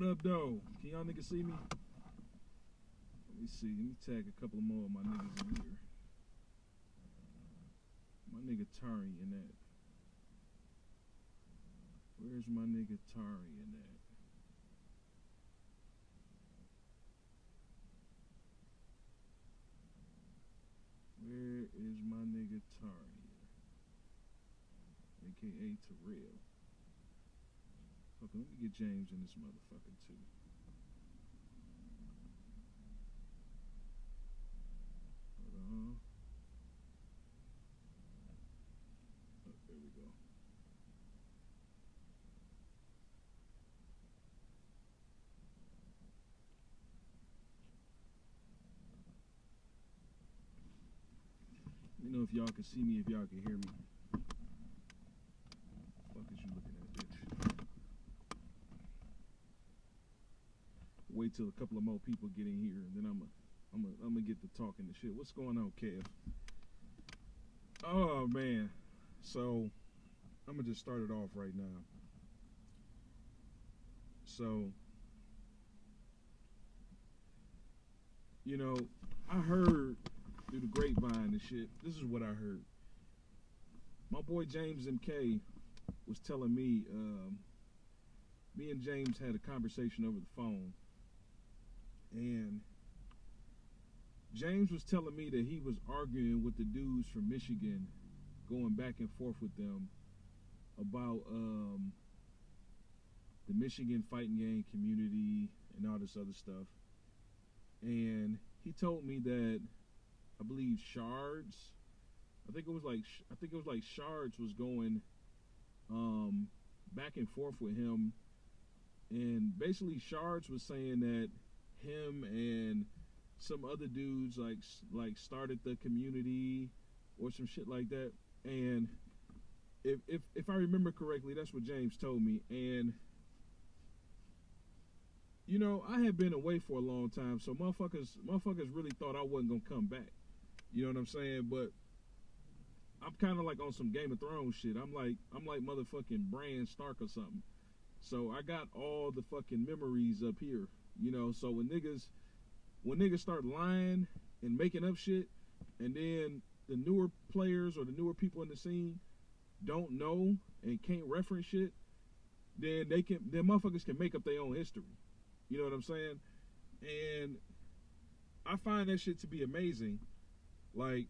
What up, though? Can y'all niggas see me? Let me see. Let me tag a couple more of my niggas in here. My nigga Tari in that. Where's my nigga Tari in that? Where is my nigga Tari? AKA Terrell. Okay, let me get James in this motherfucker too. Hold on. Oh, there we go. Let me know if y'all can see me, if y'all can hear me. What the fuck is you looking at, bitch? Wait till a couple of more people get in here, and then I'm gonna get to talking the shit. What's going on, Kev? Oh man, so I'm gonna just start it off right now. So, you know, I heard through the grapevine and shit. This is what I heard. My boy James MK was telling me, me and James had a conversation over the phone, and James was telling me that he was arguing with the dudes from Michigan, going back and forth with them about the Michigan fighting game community and all this other stuff. And he told me that, I believe Shards, I think it was like Shards was going back and forth with him, and basically Shards was saying that him and some other dudes like started the community or some shit like that. And if I remember correctly, that's what James told me. And you know, I had been away for a long time, so motherfuckers really thought I wasn't gonna come back. You know what I'm saying? But I'm kind of like on some Game of Thrones shit. I'm like motherfucking Bran Stark or something. So I got all the fucking memories up here. You know, so when niggas start lying and making up shit, and then the newer players or the newer people in the scene don't know and can't reference shit, then motherfuckers can make up their own history. You know what I'm saying? And I find that shit to be amazing. Like,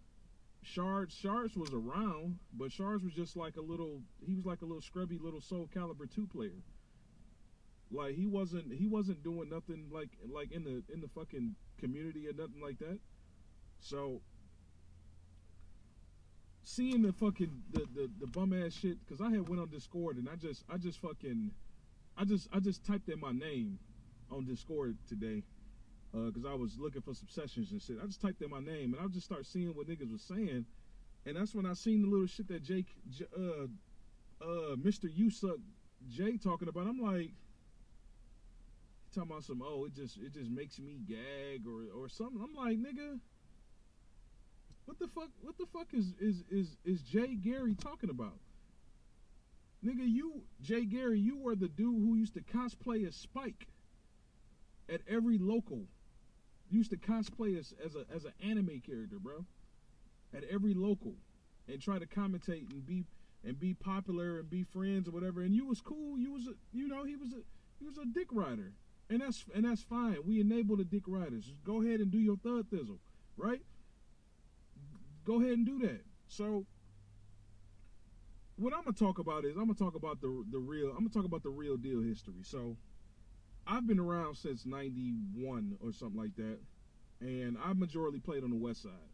Shards was around, but Shards was just like he was like a little scrubby little Soul Calibur 2 player. Like, he wasn't doing nothing like in the fucking community or nothing like that. So seeing the fucking the bum ass shit, because I had went on Discord and I just typed in my name on Discord today, because I was looking for some sessions and shit. I just typed in my name and I just start seeing what niggas was saying, and that's when I seen the little shit that Mr. You Suck Jay talking about. I'm like, talking about some, oh, it just makes me gag or something. I'm like, nigga, what the fuck is Jay Gary talking about? Nigga, Jay Gary, you were the dude who used to cosplay as Spike at every local. You used to cosplay as an anime character, bro, at every local, and try to commentate and be popular and be friends or whatever. And you was cool. You was he was a dick rider. And that's fine. We enable the dick riders. Just go ahead and do your thug thizzle, right? Go ahead and do that. So what I'm gonna talk about is the real deal history. So I've been around since '91 or something like that, and I majorly played on the West Side.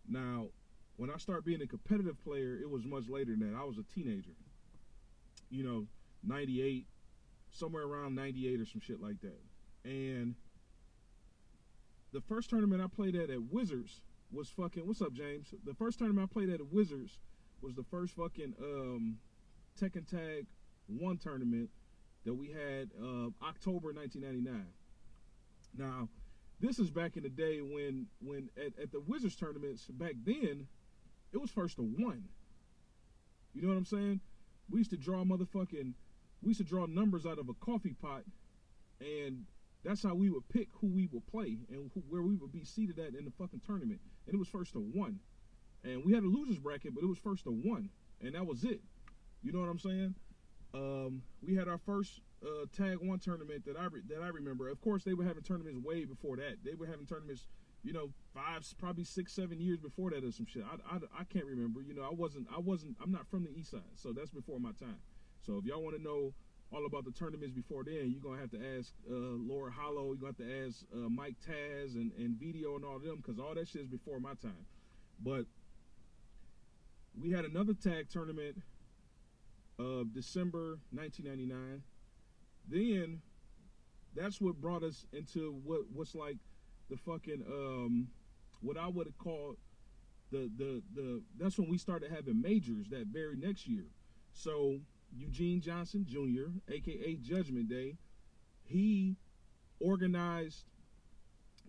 Now, when I started being a competitive player, it was much later than that. I was a teenager. You know, 98. Somewhere around 98 or some shit like that. And the first tournament I played at Wizards was fucking, what's up, James? The first tournament I played at Wizards was the first fucking Tekken Tag 1 tournament that we had October 1999. Now, this is back in the day when at the Wizards tournaments back then, it was first to 1. You know what I'm saying? We used to draw numbers out of a coffee pot and that's how we would pick who we would play and where we would be seated at in the fucking tournament. And it was first to one. And we had a losers bracket, but it was first to one, and that was it. You know what I'm saying? We had our first Tag 1 tournament that I remember. Of course, they were having tournaments way before that. They were having tournaments, you know, 5, probably 6, 7 years before that or some shit. I can't remember. You know, I'm not from the East Side, so that's before my time. So if y'all want to know all about the tournaments before then, you're gonna have to ask Laura Hollow. You're gonna have to ask Mike Taz and Video and all of them, because all that shit is before my time. But we had another tag tournament of December 1999. Then that's what brought us into what's like the fucking what I would have called the that's when we started having majors that very next year. So Eugene Johnson Jr., aka Judgment Day, he organized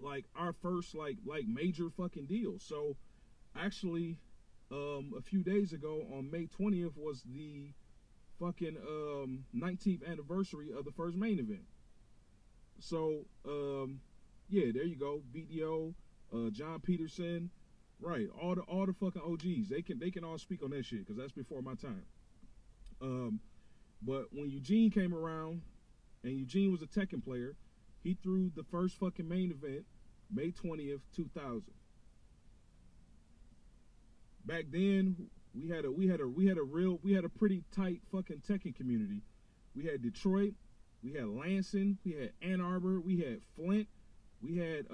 like our first like major fucking deal. So actually a few days ago on May 20th was the fucking 19th anniversary of the first main event. So yeah, there you go. BDO, John Peterson, right? All the fucking OGs. They can all speak on that shit because that's before my time. But when Eugene came around, and Eugene was a Tekken player, he threw the first fucking main event, May 20th, 2000. Back then, we had a pretty tight fucking Tekken community. We had Detroit, we had Lansing, we had Ann Arbor, we had Flint, we had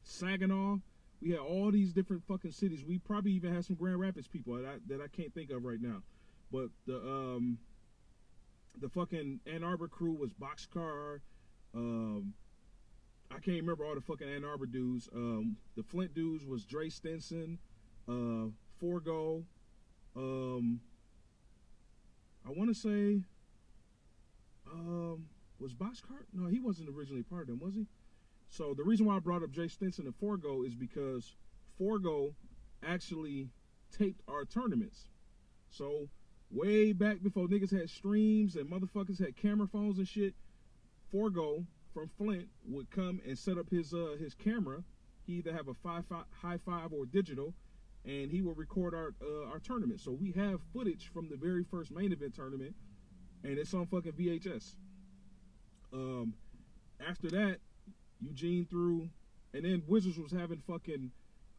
Saginaw, we had all these different fucking cities. We probably even had some Grand Rapids people that I can't think of right now. But the fucking Ann Arbor crew was Boxcar. I can't remember all the fucking Ann Arbor dudes. The Flint dudes was Dre Stinson, Forgo. I want to say, was Boxcar? No, he wasn't originally part of them, was he? So the reason why I brought up Dre Stinson and Forgo is because Forgo actually taped our tournaments. So way back before niggas had streams and motherfuckers had camera phones and shit, Forgo from Flint would come and set up his camera. He either have a high five or digital, and he will record our tournament. So we have footage from the very first main event tournament, and it's on fucking VHS. After that, Eugene threw, and then Wizards was having fucking,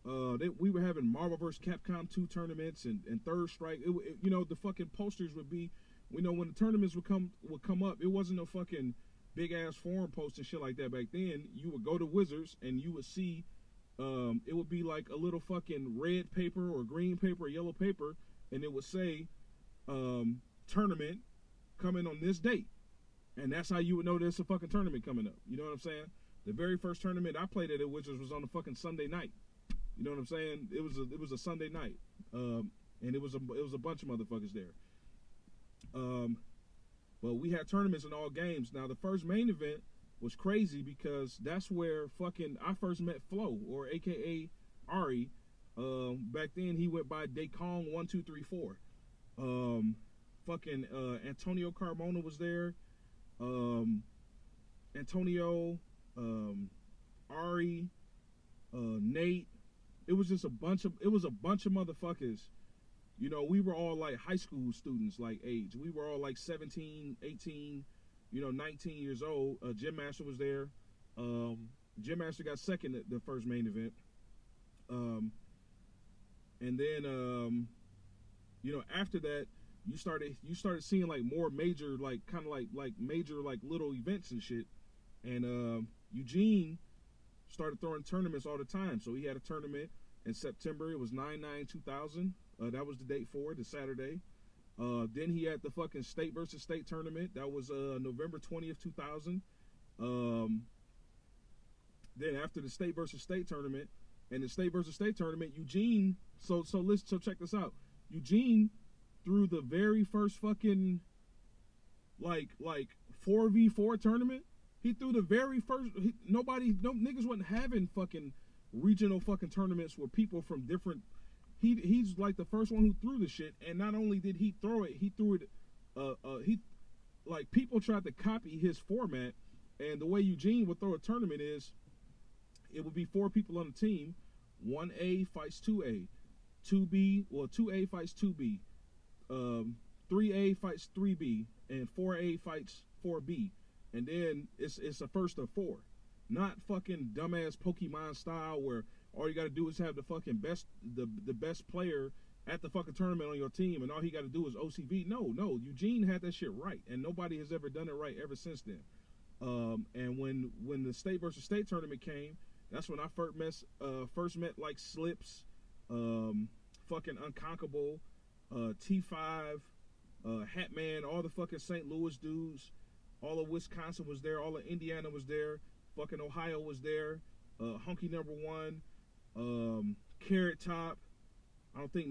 we were having Marvel vs. Capcom 2 tournaments and Third Strike. You know, the fucking posters would be, you know, when the tournaments would come up, it wasn't no fucking big ass forum post and shit like that back then. You would go to Wizards and you would see, it would be like a little fucking red paper or green paper or yellow paper, and it would say, tournament coming on this date. And that's how you would know there's a fucking tournament coming up. You know what I'm saying? The very first tournament I played at Wizards was on a fucking Sunday night. You know what I'm saying? It was a Sunday night, and it was a bunch of motherfuckers there. But we had tournaments in all games. Now the first main event was crazy because that's where fucking I first met Flo, or AKA Ari. Back then he went by Daycong 1234. Fucking Antonio Carmona was there. Antonio, Ari, Nate. It was just a bunch of motherfuckers. You know, we were all like high school students, like age. We were all like 17, 18, 19 years old. Jim Master was there. Jim Master got second at the first main event. And then, after that, you started seeing like more major, like kind of like major like little events and shit. And Eugene started throwing tournaments all the time. So he had a tournament in September. It was 9/9/2000. That was the date for it, the Saturday. Then he had the fucking state versus state tournament. That was November 20th, 2000. Then after the state versus state tournament, and the state versus state tournament, Eugene. So check this out. Eugene threw the very first fucking like 4v4 tournament. He threw the very first. No niggas wasn't having fucking regional fucking tournaments where people from different. He's like the first one who threw the shit, and not only did he throw it, he threw it. He like people tried to copy his format, And the way Eugene would throw a tournament is, it would be 4 people on the team. 1A fights 2A. 2A fights 2B. 3A fights 3B. And 4A fights 4B. And then it's a first of 4. Not fucking dumbass Pokemon style where all you got to do is have the fucking best player at the fucking tournament on your team, and all he got to do is OCV. No, Eugene had that shit right, and nobody has ever done it right ever since then. And when the state versus state tournament came, that's when I first met like Slips, fucking Unconquerable, T5, Hatman, all the fucking St. Louis dudes, all of Wisconsin was there, all of Indiana was there, fucking Ohio was there, Hunky Number 1, Carrot Top. I don't think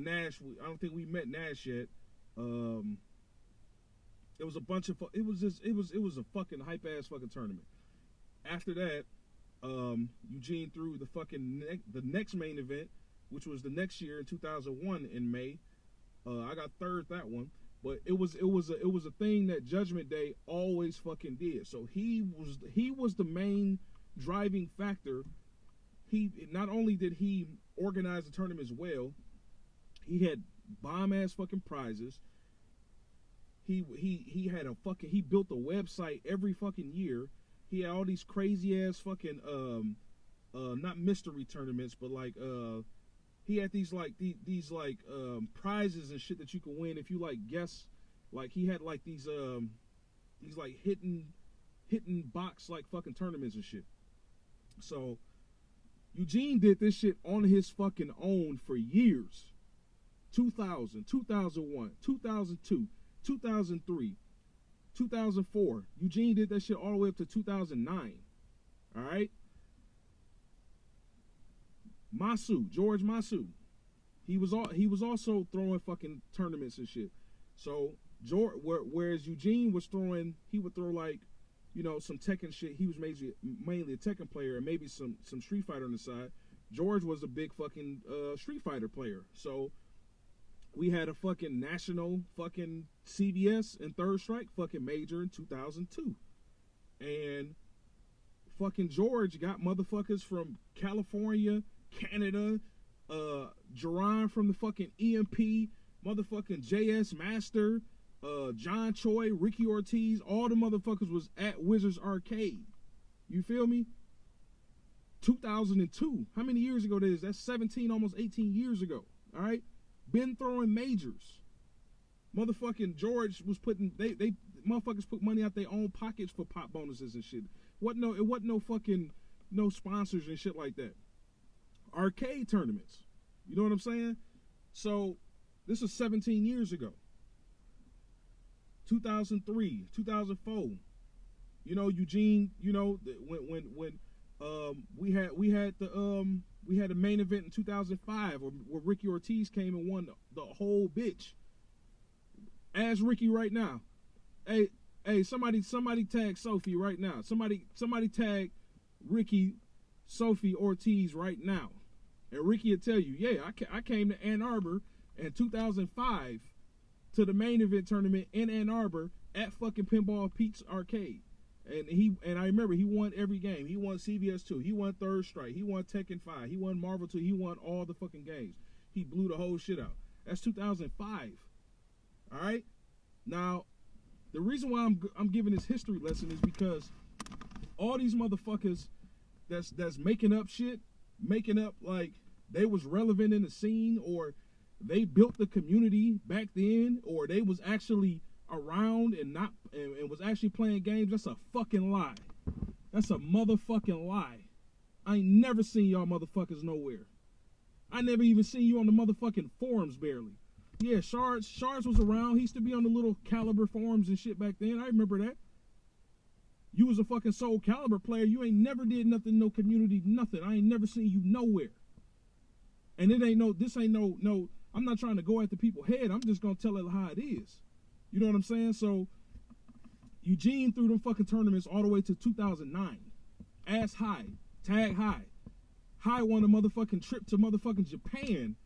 we met Nash yet. It was a bunch of it was a fucking hype ass fucking tournament. After that, Eugene threw the next main event, which was the next year in 2001 in May. I got third that one, but it was a thing that Judgment Day always fucking did. So he was the main driving factor. He not only did he organize the tournaments well, he had bomb ass fucking prizes. He built a website every fucking year. He had all these crazy ass fucking not mystery tournaments, but like he had these prizes and shit that you could win if you like guess. Like he had like these like hidden box like fucking tournaments and shit. So Eugene did this shit on his fucking own for years. 2000, 2001, 2002, 2003, 2004. Eugene did that shit all the way up to 2009. All right? George Masu. He was also throwing fucking tournaments and shit. So whereas Eugene was throwing, he would throw like, you know, some Tekken shit. He was mainly a Tekken player and maybe some Street Fighter on the side. George was a big fucking Street Fighter player. So we had a fucking national fucking CBS and Third Strike fucking major in 2002. And fucking George got motherfuckers from California, Canada, Jerron from the fucking EMP, motherfucking JS Master, John Choi, Ricky Ortiz, all the motherfuckers was at Wizards Arcade. You feel me? 2002. How many years ago that is? That's 17, almost 18 years ago. All right? Been throwing majors. Motherfucking George was putting, they motherfuckers put money out their own pockets for pop bonuses and shit. It wasn't no fucking, no sponsors and shit like that. Arcade tournaments. You know what I'm saying? So, this was 17 years ago. 2003, 2004. You know, Eugene, you know, when we had a main event in 2005 where Ricky Ortiz came and won the whole bitch. Ask Ricky right now. Hey, somebody tag Sophie right now. Somebody tag Ricky, Sophie Ortiz right now. And Ricky will tell you, yeah, I came to Ann Arbor in 2005 to the main event tournament in Ann Arbor at fucking Pinball Pete's Arcade. And I remember he won every game. He won CBS 2. He won Third Strike. He won Tekken 5. He won Marvel 2. He won all the fucking games. He blew the whole shit out. That's 2005. All right? Now, the reason why I'm giving this history lesson is because all these motherfuckers that's making up shit, making up like they was relevant in the scene, or they built the community back then, or they was actually around and was actually playing games, that's a fucking lie. That's a motherfucking lie. I ain't never seen y'all motherfuckers nowhere. I never even seen you on the motherfucking forums barely. Yeah, Shards was around. He used to be on the little Caliber forums and shit back then. I remember that. You was a fucking Soul Calibur player. You ain't never did nothing, no community, nothing. I ain't never seen you nowhere. And I'm not trying to go at the people's head. I'm just gonna tell it how it is. You know what I'm saying? So, Eugene threw them fucking tournaments all the way to 2009. Ass High, Tag High. High won a motherfucking trip to motherfucking Japan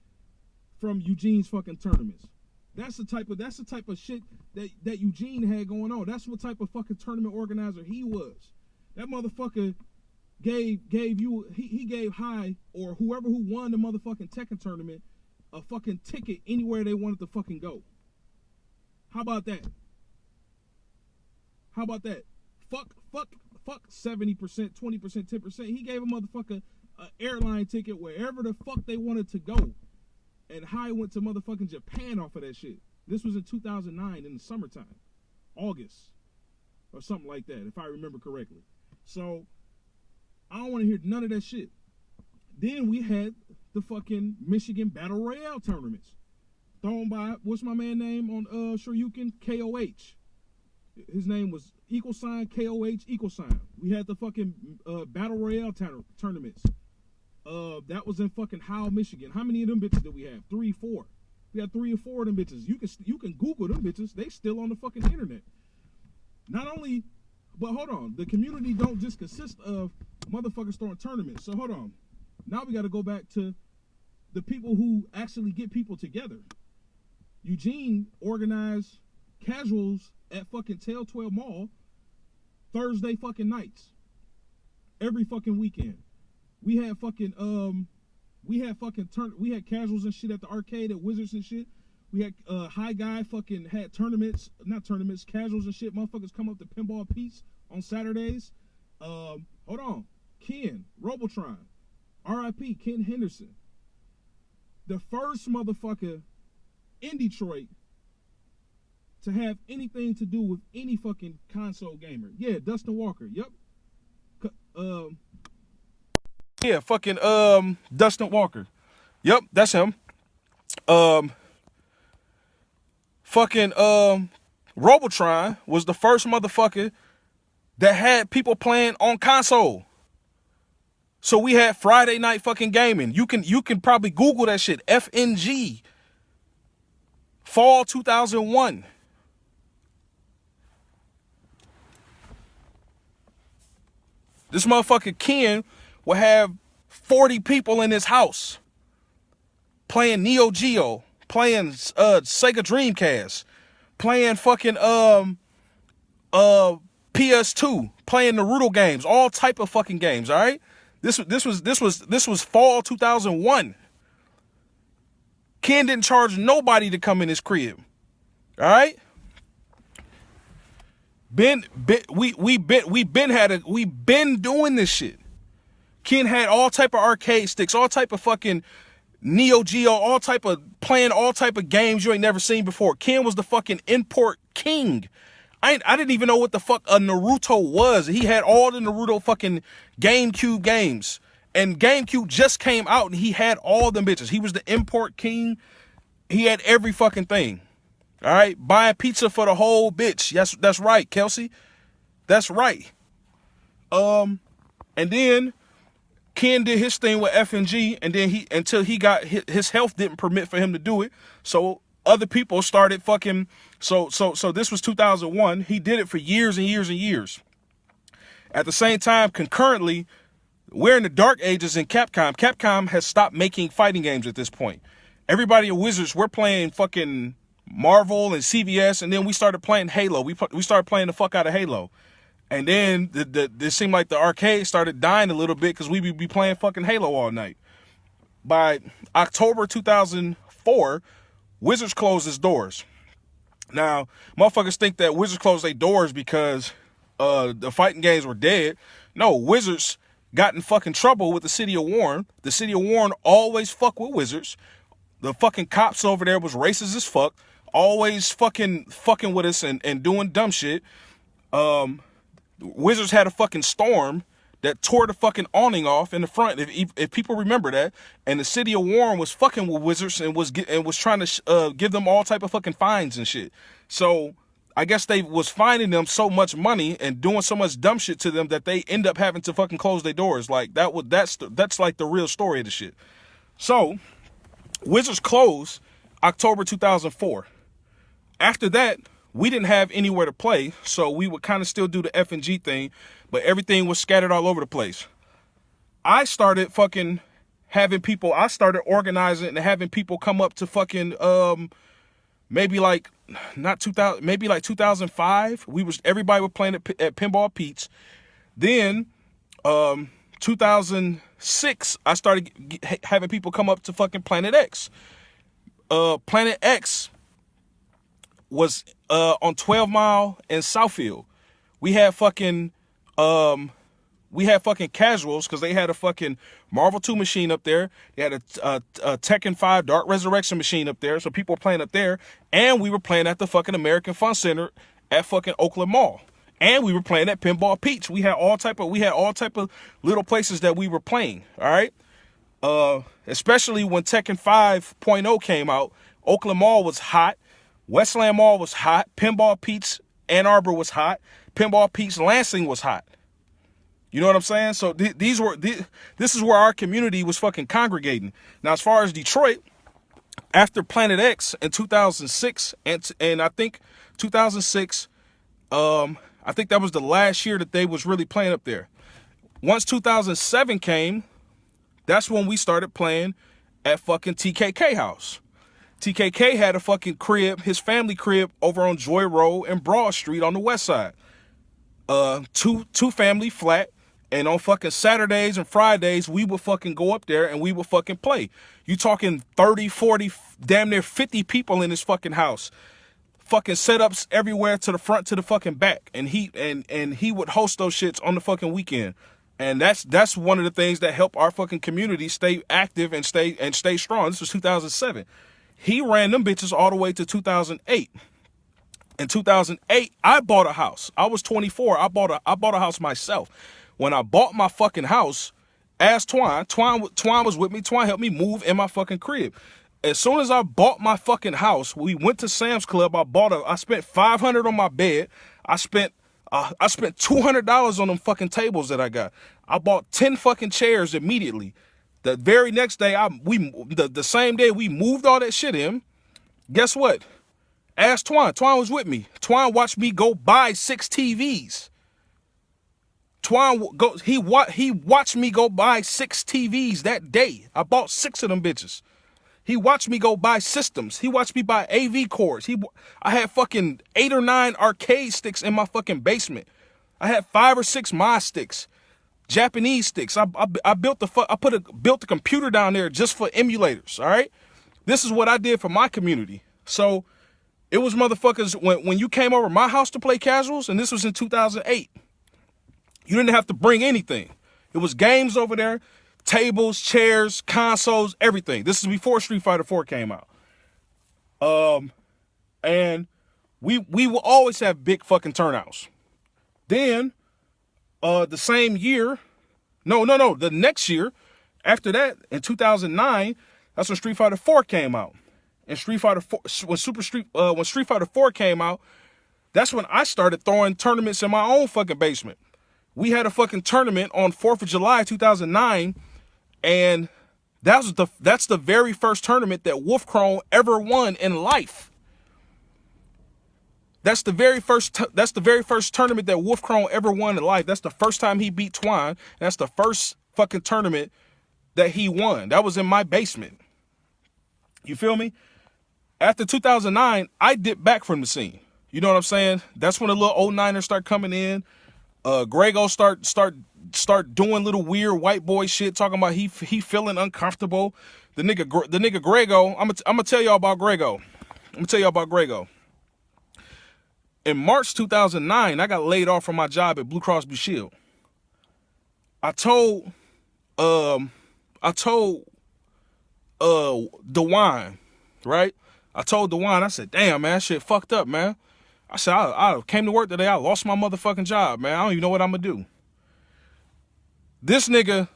from Eugene's fucking tournaments. That's the type of shit that Eugene had going on. That's what type of fucking tournament organizer he was. That motherfucker gave you, he gave High or whoever who won the motherfucking Tekken tournament a fucking ticket anywhere they wanted to fucking go. How about that? How about that? Fuck 70%, 20%, 10%. He gave a motherfucker an airline ticket wherever the fuck they wanted to go. And High went to motherfucking Japan off of that shit. This was in 2009 in the summertime. August. Or something like that, if I remember correctly. So, I don't want to hear none of that shit. Then we had the fucking Michigan Battle Royale tournaments. Thrown by, what's my man name on Shoryuken? KOH. His name was $KOH. We had the fucking Battle Royale tournaments. That was in fucking Howell, Michigan. How many of them bitches did we have? 3, 4. We had 3 or 4 of them bitches. You can Google them bitches. They still on the fucking internet. Not only, but hold on. The community don't just consist of motherfuckers throwing tournaments. So hold on. Now we got to go back to the people who actually get people together. Eugene organized casuals at fucking Tail 12 Mall Thursday fucking nights. Every fucking weekend. We had fucking we had casuals and shit at the arcade at Wizards and shit. We had High Guy fucking had casuals and shit. Motherfuckers come up to Pinball Pete's on Saturdays. Hold on. Ken, Robotron, R.I.P. Ken Henderson. The first motherfucker in Detroit to have anything to do with any fucking console gamer. Yeah, Dustin Walker. Yep. Yeah, fucking Dustin Walker. Yep, that's him. Fucking Robotron was the first motherfucker that had people playing on console. So we had Friday night fucking gaming. You can probably Google that shit. FNG. Fall 2001. This motherfucker Ken will have 40 people in his house playing Neo Geo, playing Sega Dreamcast, playing fucking PS2, playing Naruto games, all type of fucking games. All right, this was fall 2001. Ken didn't charge nobody to come in his crib. All right. We been doing this shit. Ken had all type of arcade sticks, all type of fucking Neo Geo, all type of games you ain't never seen before. Ken was the fucking import king. I didn't even know what the fuck a Naruto was. He had all the Naruto fucking GameCube games. And GameCube just came out and he had all them bitches. He was the import king. He had every fucking thing. All right, buying pizza for the whole bitch. Yes, that's right, Kelsey. That's right. And then Ken did his thing with FNG, and then until he got his health didn't permit for him to do it. So other people started fucking. So this was 2001. He did it for years and years and years. At the same time, concurrently, we're in the dark ages in Capcom. Capcom has stopped making fighting games at this point. Everybody at Wizards, we're playing fucking Marvel and CVS, and then we started playing Halo. We started playing the fuck out of Halo. And then it seemed like the arcade started dying a little bit because we be playing fucking Halo all night. By October 2004, Wizards closed its doors. Now, motherfuckers think that Wizards closed their doors because the fighting games were dead. No, Wizards got in fucking trouble with the city of Warren. The city of Warren always fuck with Wizards. The fucking cops over there was racist as fuck. Always fucking with us and doing dumb shit. Wizards had a fucking storm that tore the fucking awning off in the front. If people remember that, and the city of Warren was fucking with Wizards and was trying to give them all type of fucking fines and shit. So I guess they was fining them so much money and doing so much dumb shit to them that they end up having to fucking close their doors. Like that's like the real story of the shit. So Wizards closed October 2004. After that, we didn't have anywhere to play, so we would kind of still do the F&G thing, but everything was scattered all over the place. I started fucking having people, I started organizing and having people come up to fucking, maybe like, not 2000, maybe like 2005. Everybody was playing at Pinball Pete's. Then 2006, I started having people come up to fucking Planet X. Planet X was on 12 Mile and Southfield. We had fucking casuals because they had a fucking Marvel 2 machine up there. They had a Tekken 5 Dark Resurrection machine up there, so people were playing up there. And we were playing at the fucking American Fun Center at fucking Oakland Mall. And we were playing at Pinball Peach. We had all type of little places that we were playing. All right. Especially when Tekken 5.0 came out, Oakland Mall was hot. Westland Mall was hot. Pinball Peach Ann Arbor was hot. Pinball Peach Lansing was hot. You know what I'm saying? So this is where our community was fucking congregating. Now, as far as Detroit, after Planet X in 2006, and I think 2006, I think that was the last year that they was really playing up there. Once 2007 came, that's when we started playing at fucking TKK house. TKK had a fucking crib, his family crib, over on Joy Road and Broad Street on the west side. Two family flat, and on fucking Saturdays and Fridays, we would fucking go up there and we would fucking play. You talking 30, 40, damn near 50 people in this fucking house. Fucking setups everywhere to the front to the fucking back, and he would host those shits on the fucking weekend, and that's one of the things that helped our fucking community stay active and stay strong. This was 2007. He ran them bitches all the way to 2008. In 2008, I bought a house. I was 24. I bought a house myself. When I bought my fucking house, asked Twine. Twine was with me. Twine helped me move in my fucking crib. As soon as I bought my fucking house, we went to Sam's Club. I spent $500 on my bed. I spent $200 on them fucking tables that I got. I bought 10 fucking chairs immediately. The very next day, the same day we moved all that shit in. Guess what? Ask Twine. Twine was with me. Twine watched me go buy 6 TVs. He watched me go buy 6 TVs that day. I bought 6 of them bitches. He watched me go buy systems. He watched me buy AV cords. I had fucking 8 or 9 arcade sticks in my fucking basement. I had 5 or 6 mod sticks, Japanese sticks. I built the computer down there just for emulators. All right, this is what I did for my community. So it was motherfuckers when you came over my house to play casuals, and this was in 2008. You didn't have to bring anything. It was games over there. Tables, chairs, consoles, everything. This is before Street Fighter 4 came out. And we will always have big fucking turnouts. Then, the same year, the next year, after that, in 2009, that's when Street Fighter 4 came out. And Street Fighter 4, when Street Fighter 4 came out, that's when I started throwing tournaments in my own fucking basement. We had a fucking tournament on 4th of July, 2009. And that's the very first tournament that Wolf Chrome ever won in life. That's the very first tournament that Wolf Chrome ever won in life. That's the first time he beat Twine. That's the first fucking tournament that he won. That was in my basement. You feel me? After 2009, I dipped back from the scene. You know what I'm saying? That's when the little old Niners start coming in. Grego start doing little weird white boy shit, talking about he feeling uncomfortable. The nigga Grego, I'm gonna tell y'all about Grego. In March 2009, I got laid off from my job at Blue Cross Blue Shield. I told DeWine, right? I told DeWine, I said, damn, man, shit fucked up, man. I said, I came to work today, I lost my motherfucking job, man. I don't even know what I'm gonna do. This nigga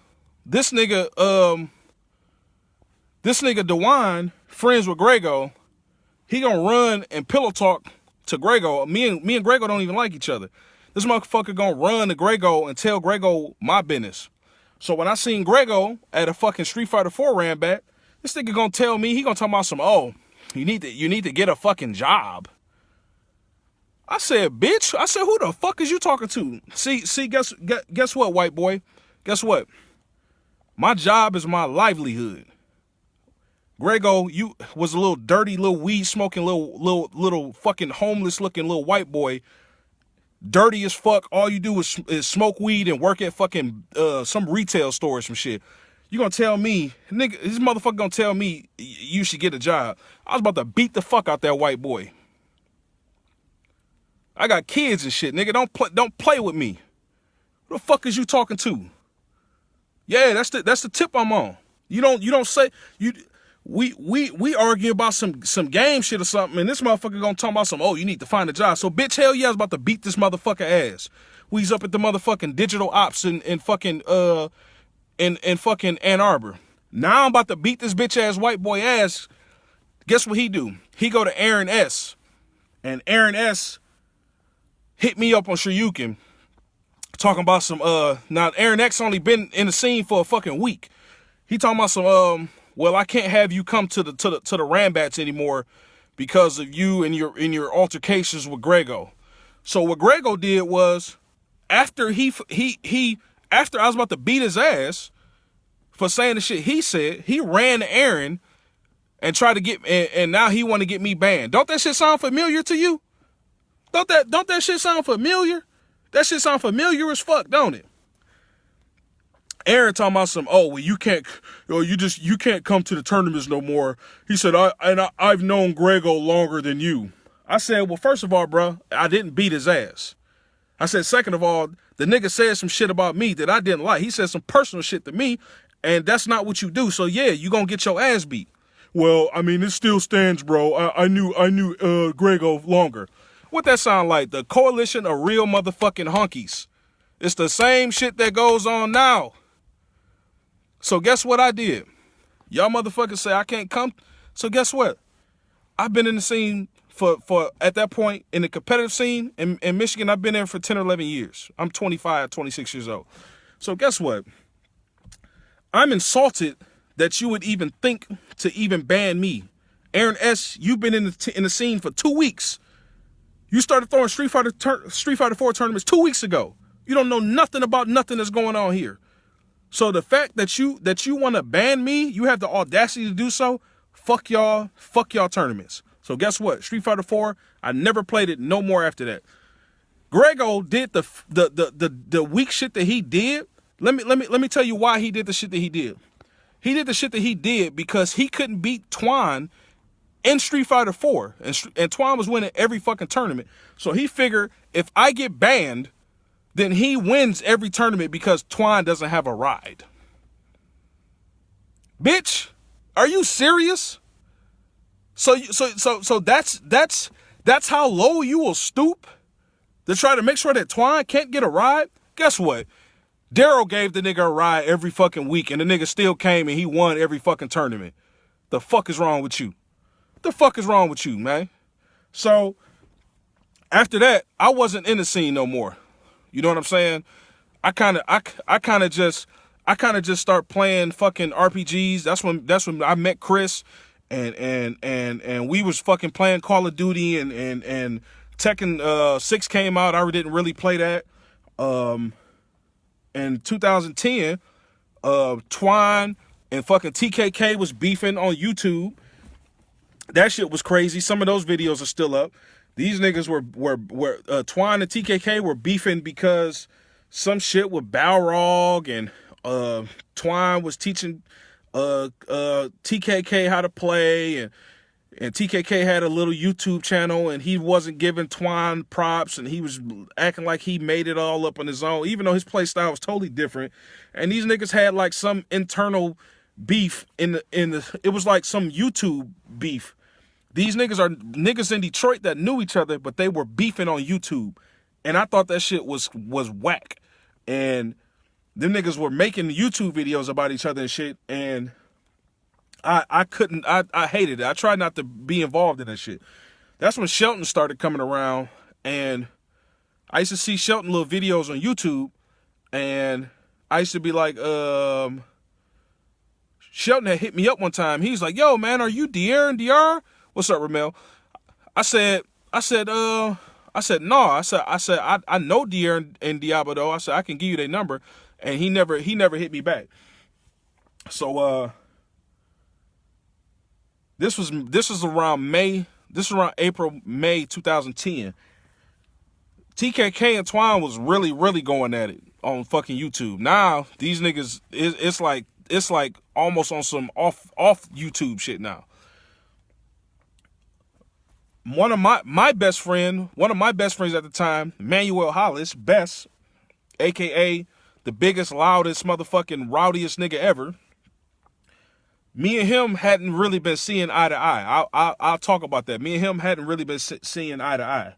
DeWine, friends with Grego, he gonna run and pillow talk to Grego. Me and Grego don't even like each other. This motherfucker gonna run to Grego and tell Grego my business. So when I seen Grego at a fucking Street Fighter 4 ran back, this nigga gonna tell me, he gonna talk about some, oh, you need to get a fucking job. I said, bitch. I said, who the fuck is you talking to? See, guess what, white boy? Guess what? My job is my livelihood. Grego, you was a little dirty, little weed smoking, little fucking homeless looking little white boy dirty as fuck. All you do is smoke weed and work at fucking some retail store or some shit. You gonna tell me, nigga, this motherfucker gonna tell me you should get a job. I was about to beat the fuck out that white boy. I got kids and shit, nigga. Don't play with me. Who the fuck is you talking to? Yeah, that's the tip I'm on. You don't say you. We argue about some game shit or something, and this motherfucker gonna talk about some, oh, you need to find a job. So bitch, hell yeah, I was about to beat this motherfucker ass. We's up at the motherfucking digital ops in fucking in fucking Ann Arbor. Now I'm about to beat this bitch ass white boy ass. Guess what he do? He go to Aaron S. And Aaron S. hit me up on Shoryuken. Talking about some now Aaron X only been in the scene for a fucking week. He talking about some well, I can't have you come to the Rambats anymore because of you and your altercations with Grego. So what Grego did was after after I was about to beat his ass for saying the shit he said, he ran to Aaron and tried to get and now he want to get me banned. Don't that shit sound familiar to you? Don't that shit sound familiar? That shit sound familiar as fuck, don't it? Aaron talking about some, oh, well, you can't come to the tournaments no more. He said, I've known Grego longer than you. I said, well, first of all, bro, I didn't beat his ass. I said, second of all, the nigga said some shit about me that I didn't like. He said some personal shit to me, and that's not what you do. So yeah, you gonna get your ass beat. Well, I mean, it still stands, bro. I knew Grego longer. What that sound like? The coalition of real motherfucking honkies. It's the same shit that goes on now. So guess what I did? Y'all motherfuckers say I can't come. So guess what? I've been in the scene for at that point, in the competitive scene in Michigan, I've been there for 10 or 11 years. I'm 25, 26 years old. So guess what? I'm insulted that you would even think to even ban me. Aaron S., you've been in the scene for 2 weeks. You started throwing Street Fighter 4 tournaments 2 weeks ago. You don't know nothing about nothing that's going on here. So the fact that you want to ban me, you have the audacity to do so. Fuck y'all tournaments. So guess what? Street Fighter 4, I never played it no more after that. Grego did the weak shit that he did. Let me tell you why he did the shit that he did. He did the shit that he did because he couldn't beat Twan in Street Fighter 4. And Twan was winning every fucking tournament. So he figured if I get banned, then he wins every tournament because Twan doesn't have a ride. Bitch, are you serious? So that's how low you will stoop to try to make sure that Twan can't get a ride? Guess what? Daryl gave the nigga a ride every fucking week, and the nigga still came and he won every fucking tournament. The fuck is wrong with you? The fuck is wrong with you, man? So after that, I wasn't in the scene no more. You know what I'm saying? I kind of just start playing fucking RPGs. That's when I met Chris, and we was fucking playing Call of Duty, and Tekken 6 came out. I didn't really play that. In 2010, Twine and fucking TKK was beefing on YouTube. That shit was crazy. Some of those videos are still up. These niggas were Twine and TKK were beefing because some shit with Balrog, and Twine was teaching TKK how to play, and TKK had a little YouTube channel, and he wasn't giving Twine props, and he was acting like he made it all up on his own, even though his play style was totally different. And these niggas had like some internal beef it was like some YouTube beef. These niggas are niggas in Detroit that knew each other, but they were beefing on YouTube. And I thought that shit was whack. And them niggas were making YouTube videos about each other and shit, and I hated it. I tried not to be involved in that shit. That's when Shelton started coming around, and I used to see Shelton little videos on YouTube, and I used to be like, Shelton had hit me up one time. He's like, yo, man, are you DR and DR? What's up, Ramel? I said, no. I said, I know DR and Diablo though. I said, I can give you their number. And he never hit me back. So, this was around April, May 2010. TKK and Twine was really, really going at it on fucking YouTube. Now these niggas, it's like almost on some off YouTube shit now. One of my best friends at the time, Manuel Hollis, Bess, aka the biggest, loudest, motherfucking rowdiest nigga ever. Me and him hadn't really been seeing eye to eye. I'll talk about that. Me and him hadn't really been seeing eye to eye.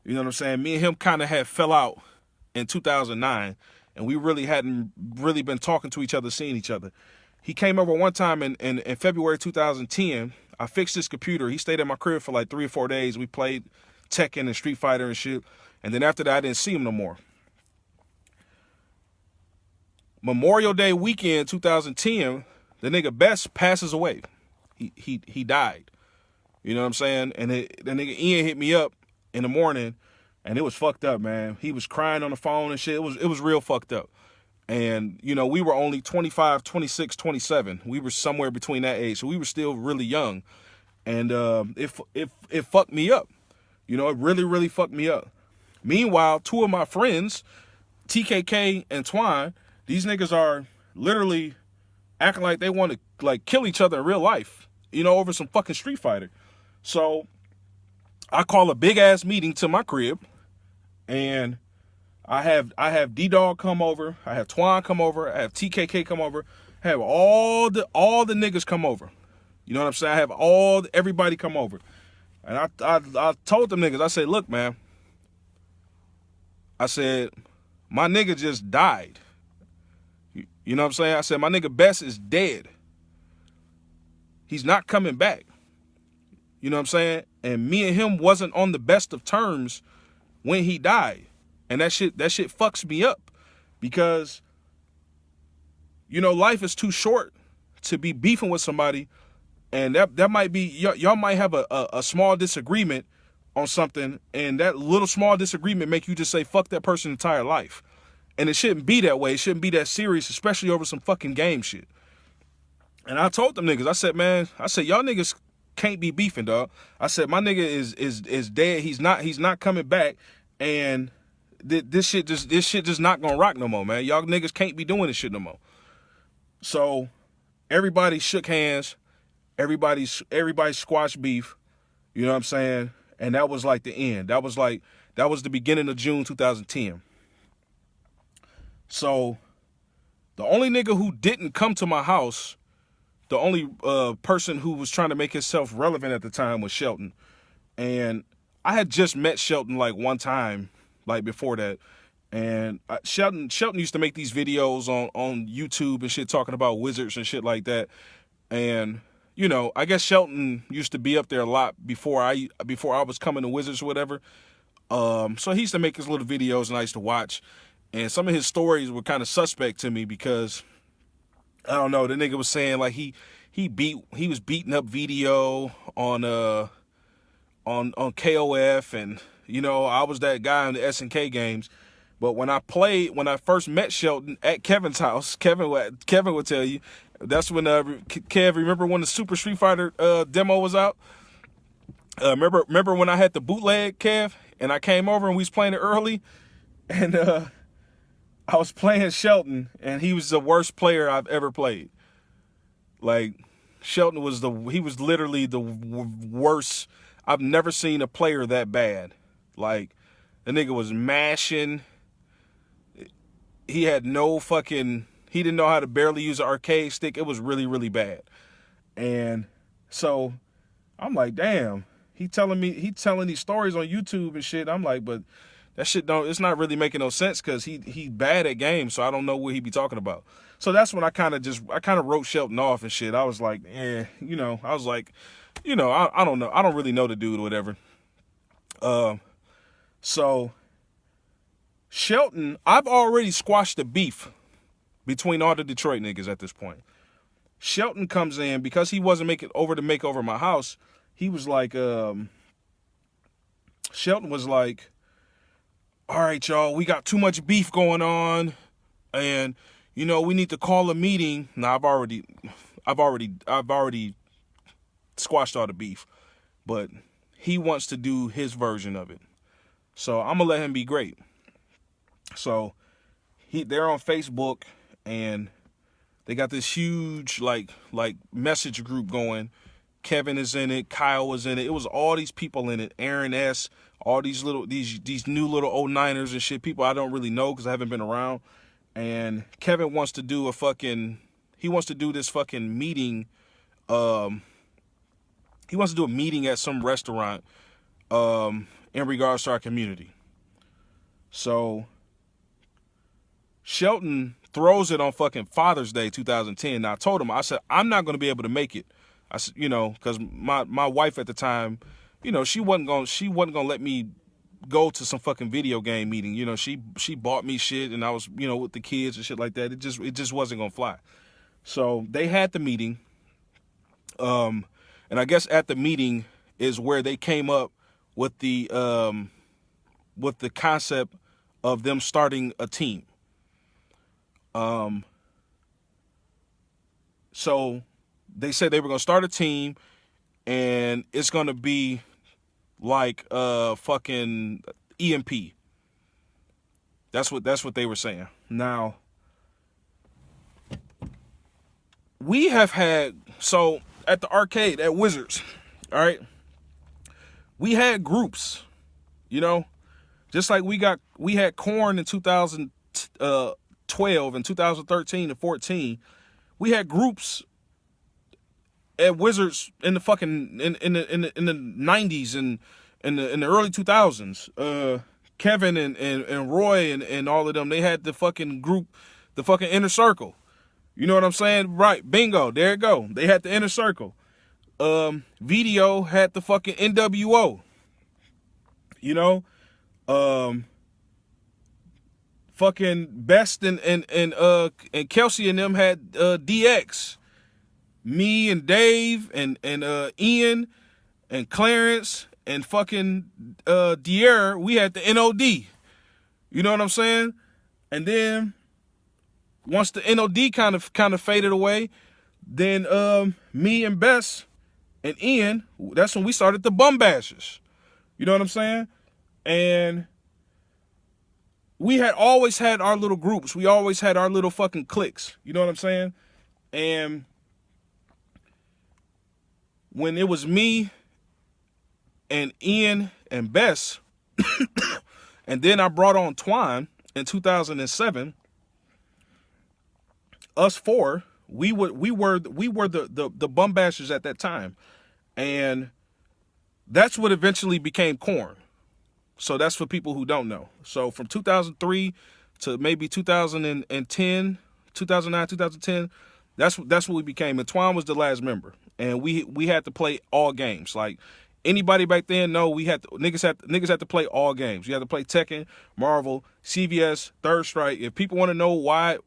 You know what I'm saying? Me and him kind of had fell out in 2009, and we really hadn't really been talking to each other, seeing each other. He came over one time in February 2010. I fixed his computer. He stayed at my crib for like 3 or 4 days. We played Tekken and Street Fighter and shit. And then after that, I didn't see him no more. Memorial Day weekend 2010, the nigga Best passes away. He died. You know what I'm saying? And the nigga Ian hit me up in the morning, and it was fucked up, man. He was crying on the phone and shit. It was real fucked up. And, you know, we were only 25, 26, 27. We were somewhere between that age. So we were still really young. And it fucked me up. You know, it really, really fucked me up. Meanwhile, two of my friends, TKK and Twine, these niggas are literally acting like they want to, like, kill each other in real life, you know, over some fucking Street Fighter. So I call a big-ass meeting to my crib, and I have D-Dog come over, I have Twine come over, I have TKK come over, I have all the niggas come over. You know what I'm saying? I have everybody come over. And I told them niggas, I said, look, man, I said, my nigga just died. You know what I'm saying? I said, my nigga Best is dead. He's not coming back. You know what I'm saying? And me and him wasn't on the best of terms when he died. And that shit fucks me up, because, you know, life is too short to be beefing with somebody, and that might be, y'all might have a small disagreement on something, and that little small disagreement make you just say fuck that person's entire life. And it shouldn't be that way. It shouldn't be that serious, especially over some fucking game shit. And I told them niggas, I said, man, y'all niggas can't be beefing, dog. I said, my nigga is dead. He's not coming back, and this shit just not gonna rock no more, man. Y'all niggas can't be doing this shit no more. So everybody shook hands. Everybody squashed beef. You know what I'm saying? And that was like the end. That was the beginning of June 2010. So the only nigga who didn't come to my house, the only person who was trying to make himself relevant at the time was Shelton. And I had just met Shelton like one time, like before that. And Shelton used to make these videos on YouTube and shit talking about wizards and shit like that. And, you know, I guess Shelton used to be up there a lot before I was coming to Wizards or whatever. So he used to make his little videos and I used to watch. And some of his stories were kind of suspect to me because, I don't know, the nigga was saying like he was beating up video on KOF, and, you know, I was that guy in the SNK games. But when I first met Shelton at Kevin's house, Kevin would tell you, that's when Kev, remember when the Super Street Fighter demo was out? Remember when I had the bootleg, Kev, and I came over and we was playing it early, and I was playing Shelton, and he was the worst player I've ever played. Like, Shelton was literally the worst. I've never seen a player that bad. Like, the nigga was mashing. He had he didn't know how to barely use an arcade stick. It was really, really bad. And so I'm like, damn, he telling these stories on YouTube and shit. I'm like, but that shit it's not really making no sense, because he bad at games, so I don't know what he be talking about. So that's when I kind of wrote Shelton off and shit. I was like, you know, I don't know. I don't really know the dude or whatever. So Shelton, I've already squashed the beef between all the Detroit niggas at this point. Shelton comes in because he wasn't making over to make over my house. He was like, Shelton was like, all right, y'all, we got too much beef going on, and, you know, we need to call a meeting. Now, I've already squashed all the beef, but he wants to do his version of it. So I'm gonna let him be great. So they're on Facebook and they got this huge like message group going. Kevin is in it, Kyle was in it. It was all these people in it. Aaron S, all these new little old Niners and shit. People I don't really know because I haven't been around. And Kevin wants to do this fucking meeting. He wants to do a meeting at some restaurant in regards to our community. So Shelton throws it on fucking Father's Day 2010. Now I told him, I said, I'm not going to be able to make it. I said, because my wife at the time, she wasn't gonna let me go to some fucking video game meeting. She bought me shit and I was, with the kids and shit like that. It just wasn't gonna fly. So they had the meeting. And I guess at the meeting is where they came up with the concept of them starting a team. So they said they were going to start a team and it's going to be like fucking EMP. That's what they were saying. Now, we have had, so at the arcade at Wizards, all right, we had groups, just like we had Korn in 2012 and 2013 and 14. We had groups at Wizards in the fucking in the 90s and in the early 2000s. Kevin and Roy and all of them, they had the fucking group, the fucking Inner Circle. You know what I'm saying? Right. Bingo. There it go. They had the Inner Circle. Video had the fucking NWO. Fucking Best and Kelsey and them had DX. Me and Dave and Ian and Clarence and fucking Dier, we had the NOD. You know what I'm saying? And then once the NOD kind of faded away, then me and Bess and Ian, that's when we started the Bum Bashers. You know what I'm saying? And we had always had our little groups. We always had our little fucking cliques. You know what I'm saying? And when it was me and Ian and Bess, and then I brought on Twine in 2007, us four, we were the Bum Bashers at that time. And that's what eventually became Korn. So that's for people who don't know. So from 2003 to maybe 2010, 2009, 2010, that's what we became. And Twine was the last member. And we had to play all games. Like anybody back then, niggas had to play all games. You had to play Tekken, Marvel, CVS, Third Strike. If people want to know why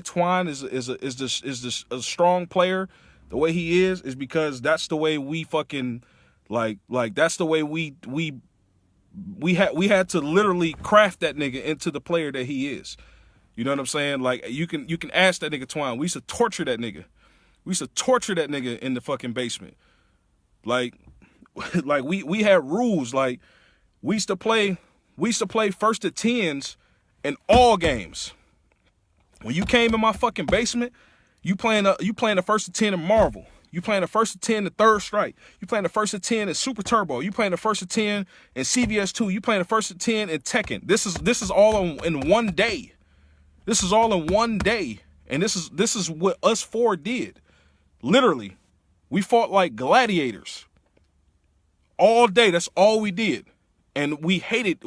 Twine is a strong player the way he is because that's the way we fucking like that's the way we had to literally craft that nigga into the player that he is. You know what I'm saying? Like you can ask that nigga Twine. We used to torture that nigga. We used to torture that nigga in the fucking basement. Like we had rules. Like we used to play first to tens in all games. When you came in my fucking basement, you playing the first to 10 in Marvel. You playing the first to 10 in Third Strike. You playing the first to 10 in Super Turbo. You playing the first to 10 in CVS 2. You playing the first to 10 in Tekken. This is all in one day. This is all in one day. And this is what us four did. Literally. We fought like gladiators. All day. That's all we did. And we hated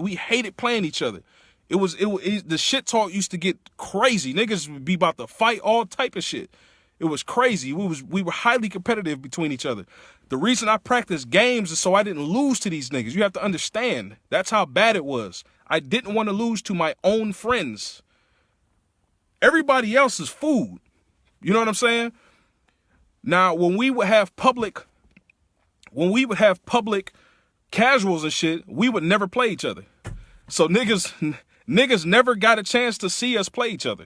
playing each other. It was the shit talk used to get crazy. Niggas would be about to fight all type of shit. It was crazy. We were highly competitive between each other. The reason I practiced games is so I didn't lose to these niggas. You have to understand. That's how bad it was. I didn't want to lose to my own friends. Everybody else is food. You know what I'm saying? Now, when we would have public casuals and shit, we would never play each other. So niggas never got a chance to see us play each other.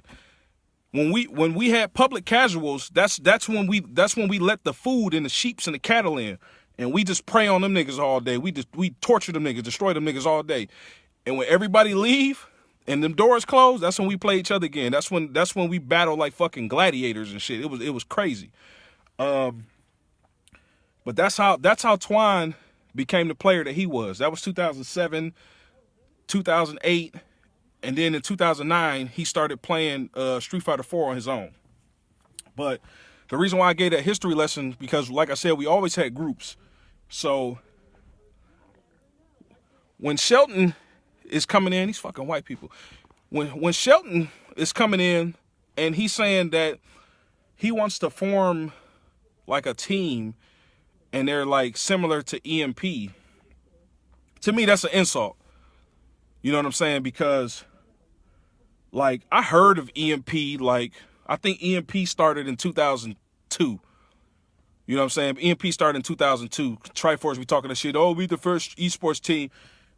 When we had public casuals, that's when we let the food and the sheeps and the cattle in, and we just prey on them niggas all day. We torture them niggas, destroy them niggas all day. And when everybody leave and them doors close, that's when we play each other again. That's when we battle like fucking gladiators and shit. It was crazy. But that's how Twine became the player that he was. That was 2007, 2008, and then in 2009 he started playing Street Fighter 4 on his own. But the reason why I gave that history lesson, because like I said, we always had groups. So when Shelton is coming in, these fucking white people. When Shelton is coming in and he's saying that he wants to form like a team and they're like similar to EMP, to me that's an insult. You know what I'm saying? Because like I heard of EMP, like I think EMP started in 2002. You know what I'm saying? EMP started in 2002. Triforce, we talking that shit. Oh, we the first esports team.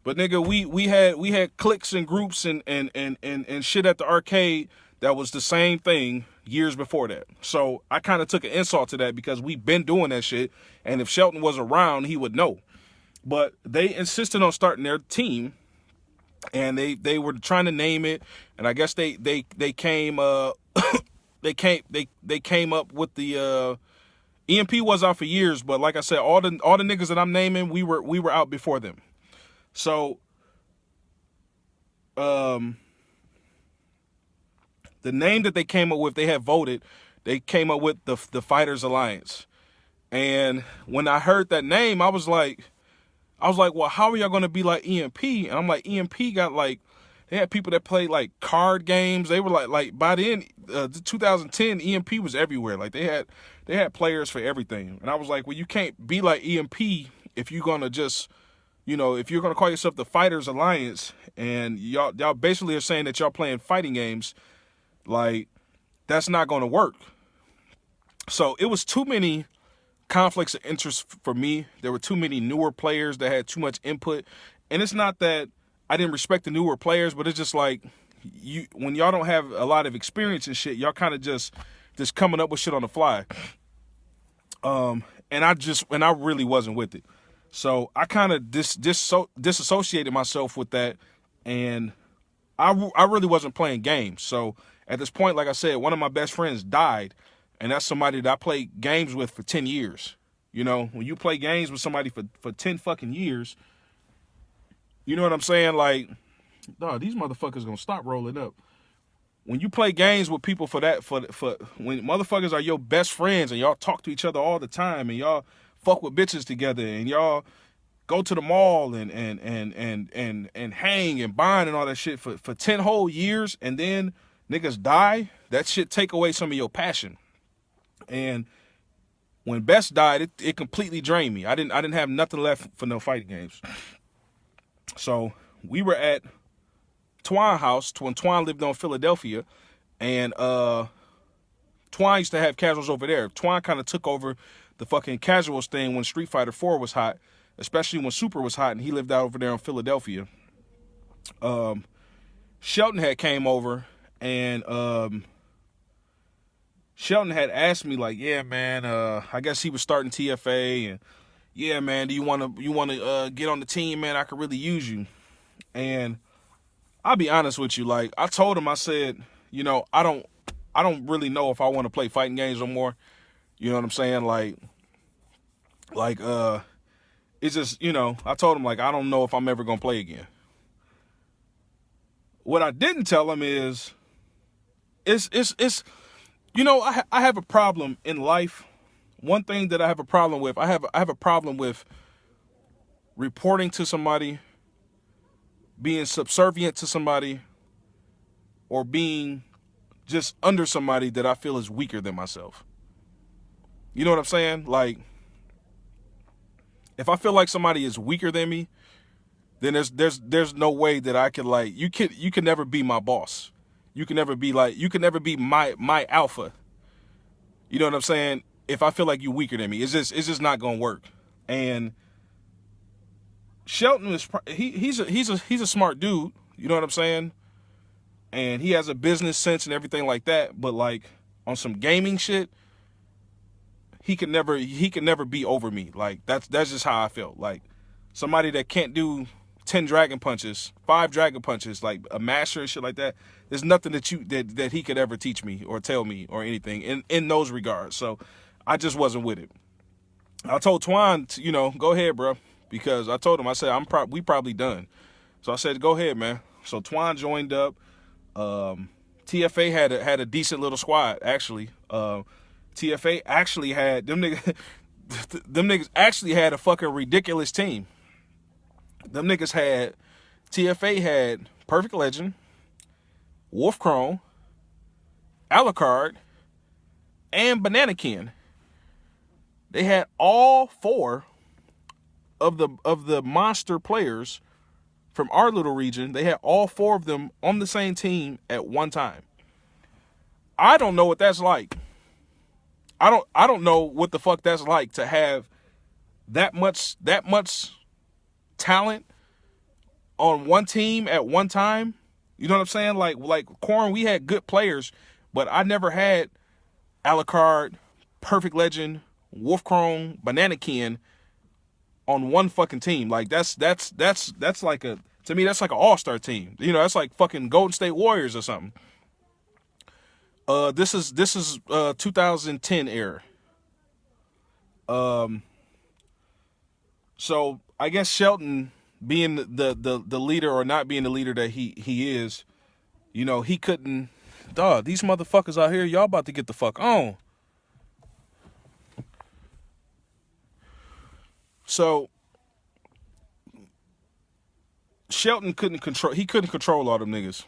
But nigga, we had cliques and groups and shit at the arcade that was the same thing years before that. So I kind of took an insult to that because we've been doing that shit. And if Shelton was around, he would know. But they insisted on starting their team, and they were trying to name it. And I guess they came they came up with the EMP was out for years. But like I said, all the niggas that I'm naming, we were out before them. So, the name that they came up with, they had voted, they came up with the Fighters Alliance. And when I heard that name, I was like, well, how are y'all going to be like EMP? And I'm like, EMP got like, they had people that played like card games. They were like by then, 2010, EMP was everywhere. Like they had players for everything. And I was like, well, you can't be like EMP if you're going to just, you know, if you're going to call yourself the Fighters Alliance and y'all basically are saying that y'all playing fighting games, like, that's not going to work. So it was too many conflicts of interest for me. There were too many newer players that had too much input. And it's not that I didn't respect the newer players, but it's just like, when y'all don't have a lot of experience and shit, y'all kind of just coming up with shit on the fly. And I really wasn't with it. So I kind of disassociated myself with that, and I really wasn't playing games. So at this point, like I said, one of my best friends died, and that's somebody that I played games with for 10 years. You know, when you play games with somebody for 10 fucking years, you know what I'm saying? Like, dog, these motherfuckers gonna stop rolling up. When you play games with people for when motherfuckers are your best friends and y'all talk to each other all the time and y'all fuck with bitches together and y'all go to the mall and hang and bond and all that shit for 10 whole years, and then niggas die, that shit take away some of your passion. And when Best died, it completely drained me. I didn't have nothing left for no fighting games. So we were at Twine house when Twine lived on Philadelphia, and Twine used to have casuals over there. Twine kind of took over the fucking casuals thing when Street Fighter 4 was hot, especially when Super was hot, and he lived out over there in Philadelphia. Shelton had came over, and Shelton had asked me like, yeah, man, I guess he was starting TFA, and yeah, man, do you want to get on the team, man? I could really use you. And I'll be honest with you, like I told him, I said, you know, I don't really know if I want to play fighting games no more. You know what I'm saying? Like, it's just, you know, I told him, like, I don't know if I'm ever going to play again. What I didn't tell him is, it's, you know, I have a problem in life. One thing that I have a problem with, I have a problem with reporting to somebody, being subservient to somebody, or being just under somebody that I feel is weaker than myself. You know what I'm saying? Like, if I feel like somebody is weaker than me, then there's no way that I can, like, you can never be my boss. You can never be my alpha. You know what I'm saying? If I feel like you're weaker than me, it's just not gonna work. And Shelton he's a smart dude. You know what I'm saying? And he has a business sense and everything like that. But like on some gaming shit, he can never be over me. Like that's just how I felt. Like somebody that can't do 10 dragon punches, 5 dragon punches, like a master and shit like that. There's nothing that he could ever teach me or tell me or anything in those regards. So I just wasn't with it. I told Twan, go ahead, bro, because I told him, I said, we probably done. So I said, go ahead, man. So Twan joined up. TFA had a decent little squad, actually. TFA actually had them niggas actually had a fucking ridiculous team. Them niggas had TFA had Perfect Legend, Wolf Chrome, Alucard, and Banana Kin. They had all 4 of the monster players from our little region. They had all 4 of them on the same team at one time. I don't know what that's like. I don't know what the fuck that's like to have that much talent on one team at one time. You know what I'm saying? Like Corn, we had good players, but I never had Alucard, Perfect Legend, Wolf Chrome, Banana Kin on one fucking team. Like that's like to me that's like an all-star team. That's like fucking Golden State Warriors or something. This is 2010 era. So I guess Shelton being the leader or not being the leader that he is, he couldn't. Dog, these motherfuckers out here, y'all about to get the fuck on. So Shelton couldn't control all them niggas.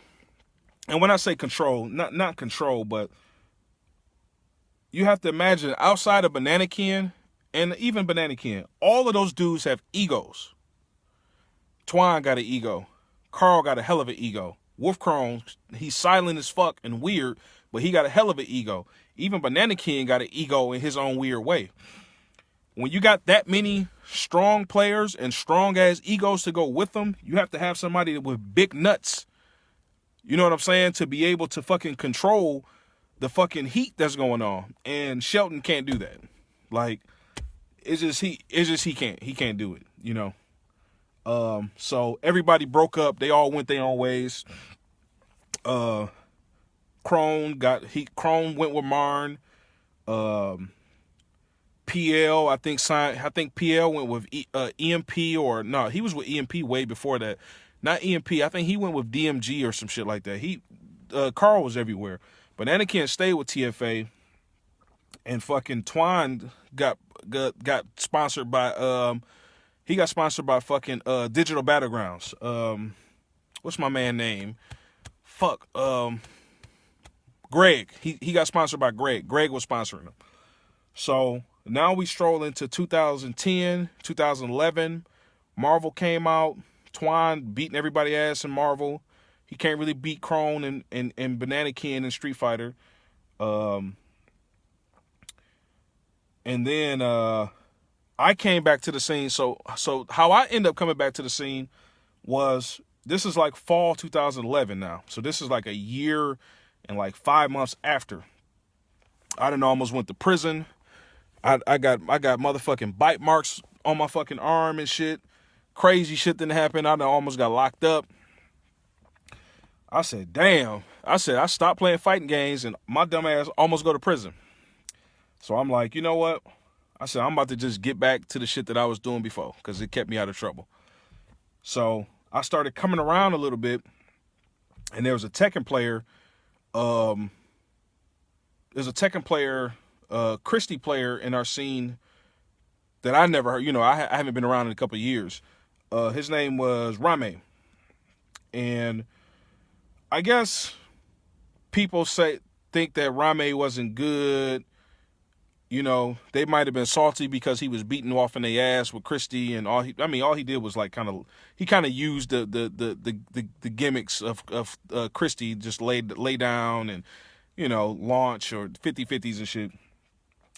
And when I say control, not control, but you have to imagine outside of Banana Kin and even Banana Kin, all of those dudes have egos. Twan got an ego. Carl got a hell of an ego. Wolf Chrome, he's silent as fuck and weird, but he got a hell of an ego. Even Banana Kin got an ego in his own weird way. When you got that many strong players and strong ass egos to go with them, you have to have somebody with big nuts. You know what I'm saying? To be able to fucking control the fucking heat that's going on. And Shelton can't do that. Like, he can't do it, So everybody broke up. They all went their own ways. Crone went with Marn. PL, I think PL went with EMP or no, he was with EMP way before that. Not EMP. I think he went with DMG or some shit like that. Carl was everywhere. But Anakin stayed with TFA, and fucking Twan got sponsored by he got sponsored by fucking Digital Battlegrounds. What's my man name? Greg. He got sponsored by Greg. Greg was sponsoring him. So now we stroll into 2010, 2011. Marvel came out. Twan beating everybody ass in Marvel. He can't really beat Crone and Banana Kin in Street Fighter. And then I came back to the scene. So how I end up coming back to the scene was, this is like fall 2011 now. So this is like a year and like 5 months after. I done almost went to prison. I got motherfucking bite marks on my fucking arm and shit. Crazy shit didn't happen. I done almost got locked up. I said, damn. I stopped playing fighting games and my dumb ass almost go to prison. So I'm like, you know what? I said, I'm about to just get back to the shit that I was doing before because it kept me out of trouble. So I started coming around a little bit, and there was a Tekken player. There's a Tekken player, Christie player in our scene that I never heard. I haven't been around in a couple of years. His name was Rame. And I guess people think that Rame wasn't good. They might have been salty because he was beating off in their ass with Christie, and all he did was like kind of used the gimmicks of Christie, just lay down and launch or 50-50s and shit.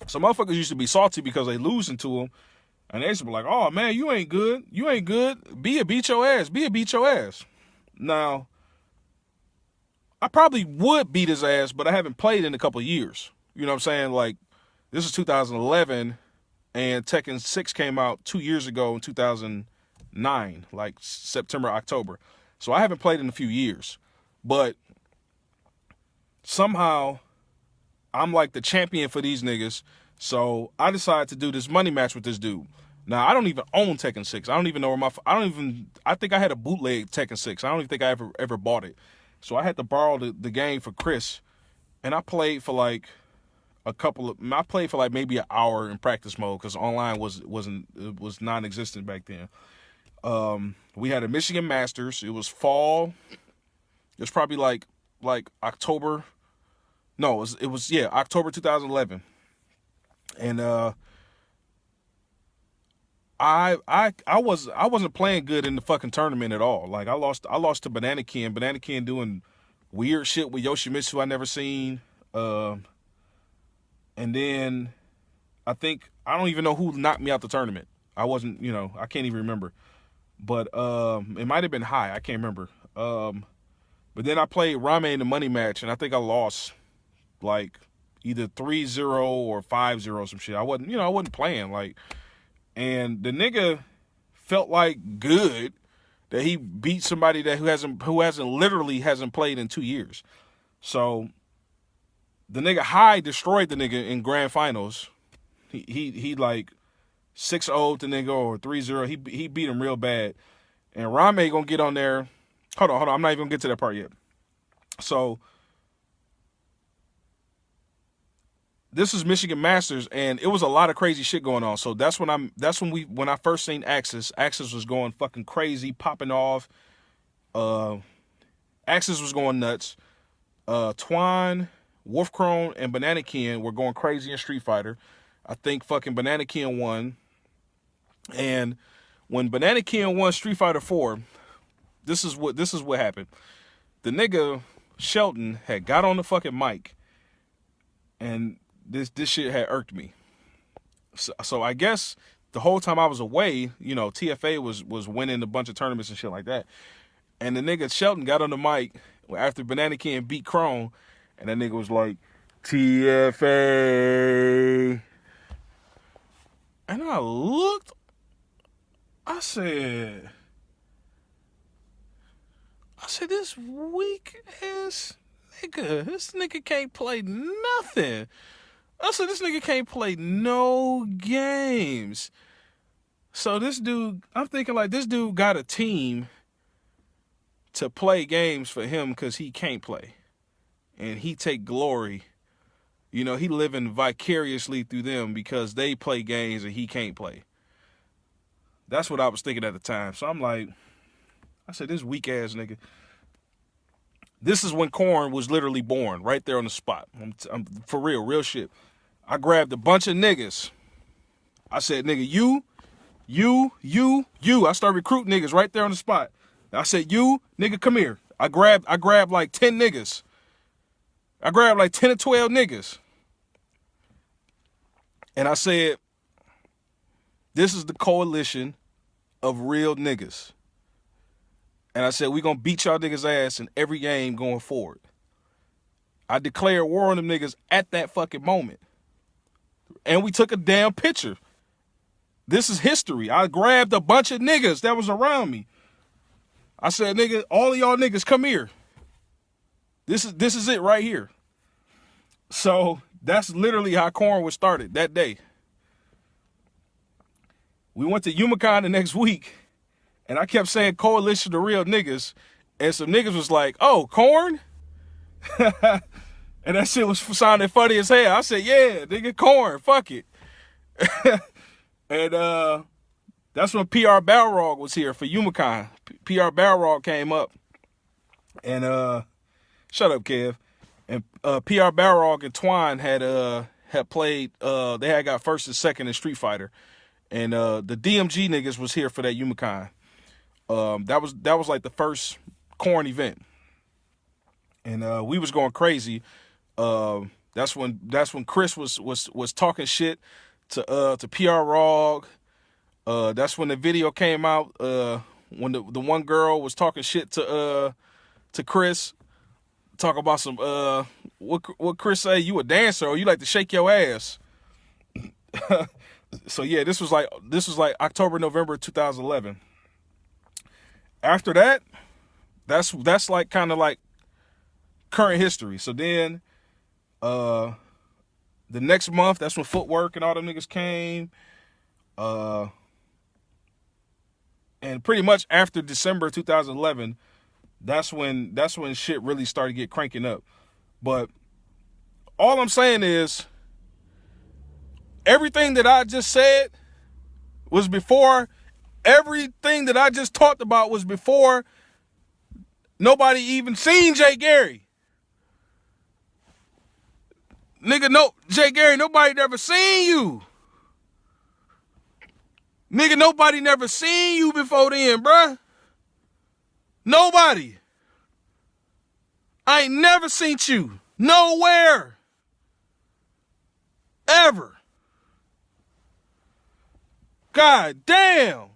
So motherfuckers used to be salty because they losing to him, and they used to be like, "Oh man, you ain't good. Beat your ass." Now, I probably would beat his ass, but I haven't played in a couple of years. You know what I'm saying? Like, this is 2011, and Tekken 6 came out 2 years ago in 2009, like September, October. So I haven't played in a few years, but somehow I'm like the champion for these niggas. So I decided to do this money match with this dude. Now I don't even own Tekken 6. I don't even know where I think I had a bootleg Tekken 6. I don't even think I ever bought it. So I had to borrow the game for Chris, and I played for like maybe an hour in practice mode because online was non-existent back then. We had a Michigan Masters. It was fall. It was probably like October. No, it was October 2011. And I wasn't playing good in the fucking tournament at all. Like I lost to Banana Ken. Banana Ken doing weird shit with Yoshimitsu I never seen. And then I don't even know who knocked me out the tournament. I wasn't, I can't even remember. But it might have been High. I can't remember. But then I played Rame in the money match, and I think I lost like either 3-0 or 5-0 some shit. I wasn't playing like, and the nigga felt like good that he beat somebody who hasn't played in 2 years. So the nigga High destroyed the nigga in grand finals. He like 6-0 the nigga or 3-0. He beat him real bad. And Rame gonna get on there. Hold on. I'm not even gonna get to that part yet. So this is Michigan Masters, and it was a lot of crazy shit going on. So when I first seen Axis was going fucking crazy, popping off. Axis was going nuts. Twine, Wolfcrone, and Banana Ken were going crazy in Street Fighter. I think fucking Banana Ken won. And when Banana Ken won Street Fighter 4, this is what happened. The nigga Shelton had got on the fucking mic, and this shit had irked me. So I guess the whole time I was away, TFA was winning a bunch of tournaments and shit like that. And the nigga Shelton got on the mic after Banana Ken beat Crone, and that nigga was like, TFA. And I looked, I said, this weak ass nigga, this nigga can't play nothing. I said, this nigga can't play no games. So this dude, I'm thinking like this dude got a team to play games for him because he can't play. And he take glory. He living vicariously through them because they play games and he can't play. That's what I was thinking at the time. So I'm like, I said, this weak ass nigga. This is when Korn was literally born, right there on the spot. I'm for real shit. I grabbed a bunch of niggas. I said, nigga, you. I started recruiting niggas right there on the spot. I said, you, nigga, come here. I grabbed like 10 niggas. I grabbed like 10 or 12 niggas. And I said, this is the coalition of real niggas. And I said, we gonna beat y'all niggas' ass in every game going forward. I declared war on them niggas at that fucking moment. And we took a damn picture. This is history. I grabbed a bunch of niggas that was around me. I said, nigga, all of y'all niggas come here. This is it right here. So that's literally how Korn was started that day. We went to Yumacon the next week, and I kept saying coalition of real niggas, and some niggas was like, oh, Korn? And that shit was sounding funny as hell. I said, yeah, nigga, Korn, fuck it. And that's when PR Balrog was here for Yumacon. PR Balrog came up, and shut up, Kev. And PR Balrog and Twine had played. They had got first and second in Street Fighter, and the DMG niggas was here for that Yumacon. That was like the first Korn event, and we was going crazy. That's when Chris was talking shit to PR Rog. That's when the video came out. When the one girl was talking shit to Chris, talk about some what Chris say, you a dancer or you like to shake your ass. So yeah, this was like October, November 2011. After that, that's like kind of like current history. So then the next month, that's when Footwork and all them niggas came. And pretty much after December 2011, that's when shit really started to get cranking up. But all I'm saying is everything that I just said was before, everything that I just talked about was before nobody even seen Jay Gary. Nigga, no, Jay Gary, nobody never seen you. Nigga, nobody never seen you before then, bruh. Nobody. I ain't never seen you. Nowhere. Ever. God damn.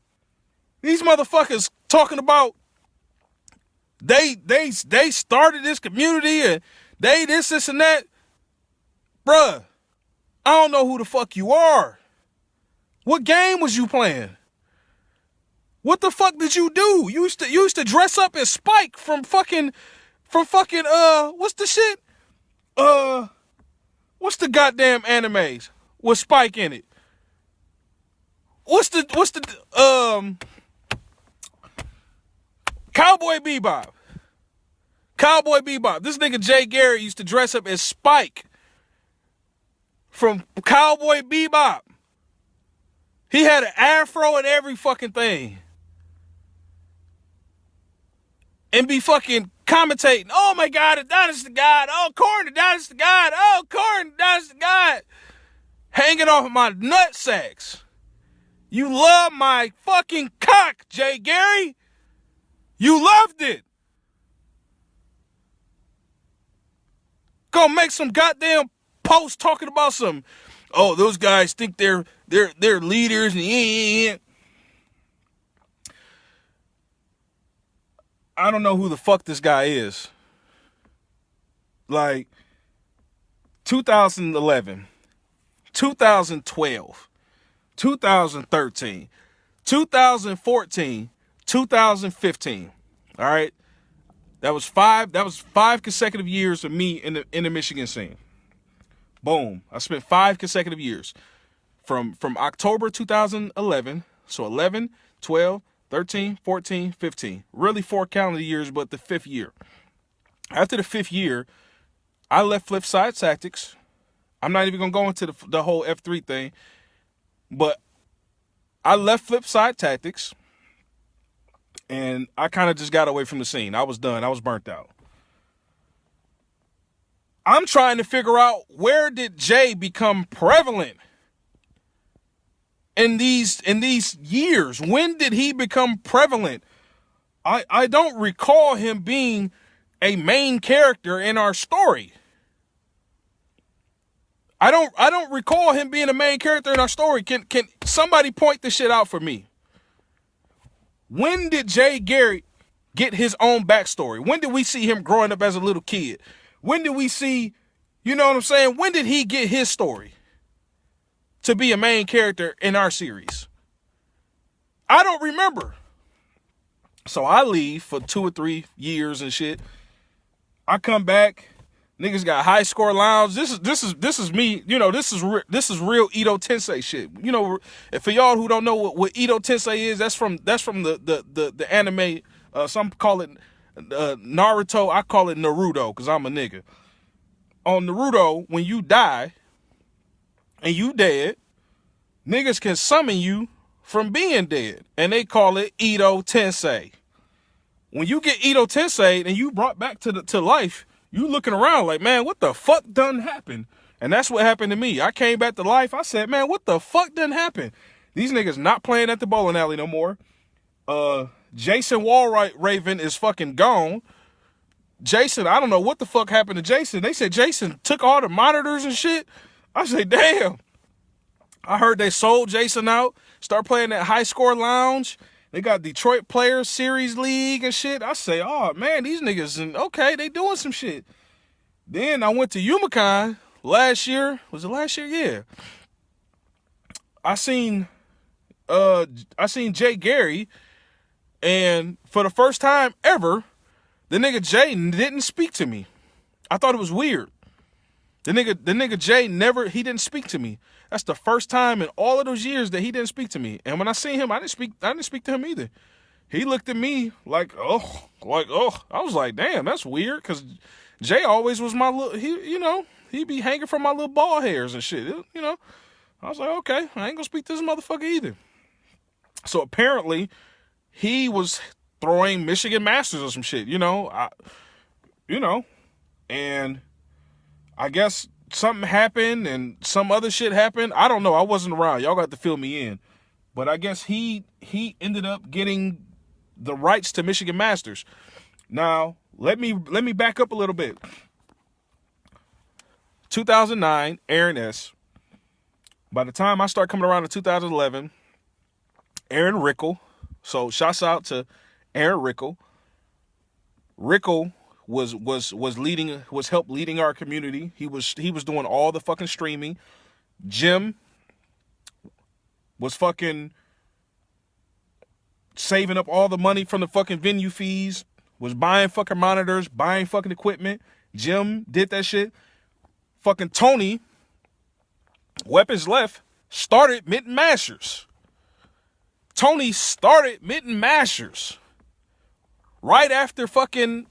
These motherfuckers talking about they started this community and they this and that. Bruh, I don't know who the fuck you are. What game was you playing? What the fuck did you do? You used to dress up as Spike from fucking what's the shit? What's the goddamn animes with Spike in it? What's the Cowboy Bebop. Cowboy Bebop. This nigga Jay Garrett used to dress up as Spike from Cowboy Bebop. He had an afro and every fucking thing. And be fucking commentating. Oh my God, Adonis the God. Oh, Corn, Adonis the God. Oh, Corn, Adonis the God. Hanging off of my nut sacks. You love my fucking cock, Jay Gary. You loved it. Go make some goddamn post talking about some, oh, those guys think they're leaders and yeah. I don't know who the fuck this guy is. Like 2011, 2012, 2013, 2014, 2015. All right. That was five consecutive years of me in the Michigan scene. Boom. I spent 5 consecutive years from October 2011, so 11, 12, 13, 14, 15. Really 4 calendar years, but the 5th year. After the 5th year, I left Flipside Tactics. I'm not even going to go into the whole F3 thing, but I left Flipside Tactics, and I kind of just got away from the scene. I was done. I was burnt out. I'm trying to figure out, where did Jay become prevalent in these years? When did he become prevalent? I don't recall him being a main character in our story. I don't recall him being a main character in our story. Can somebody point this shit out for me? When did Jay Garrett get his own backstory? When did we see him growing up as a little kid? When did we see, you know what I'm saying? When did he get his story to be a main character in our series? I don't remember. So I leave for 2 or 3 years and shit. I come back. Niggas got High Score Lounge. This is me. You know, this is real Edo Tensei shit. You know, if for y'all who don't know what Edo Tensei is, that's from the anime. Some call it Naruto. I call it Naruto because I'm a nigga. On Naruto, when you die and you dead, niggas can summon you from being dead, and they call it Edo Tensei. When you get Edo Tensei and you brought back to life, you looking around like, man, what the fuck done happened? And that's what happened to me. I came back to life. I said, man, what the fuck done happened? These niggas not playing at the bowling alley no more. Jason Raven is fucking gone. Jason, I don't know what the fuck happened to Jason. They said Jason took all the monitors and shit. I say, damn. I heard they sold Jason out. Start playing that High Score Lounge. They got Detroit Players Series League and shit. I say, oh, man, these niggas, and okay, they doing some shit. Then I went to Yumacon last year. Was it last year? Yeah. I seen Jay Gary And for the first time ever, the nigga Jay didn't speak to me. I thought it was weird. The nigga Jay he didn't speak to me. That's the first time in all of those years that he didn't speak to me. And when I seen him, I didn't speak to him either. He looked at me like, oh. I was like, damn, that's weird. Cause Jay always was my little, he'd be hanging from my little ball hairs and shit. I was like, okay, I ain't gonna speak to this motherfucker either. So apparently he was throwing Michigan Masters or some shit, and I guess something happened and some other shit happened. I don't know. I wasn't around. Y'all got to fill me in. But I guess he ended up getting the rights to Michigan Masters. Now, let me back up a little bit. 2009, Aaron S. By the time I start coming around to 2011, Aaron Rickle. So shouts out to Aaron Rickle. Rickle was help leading our community. He was doing all the fucking streaming. Jim was fucking saving up all the money from the fucking venue fees, was buying fucking monitors, buying fucking equipment. Jim did that shit. Fucking Tony, Weapons Left, started Mitten Masters. Tony started Mitten Masters right after the fucking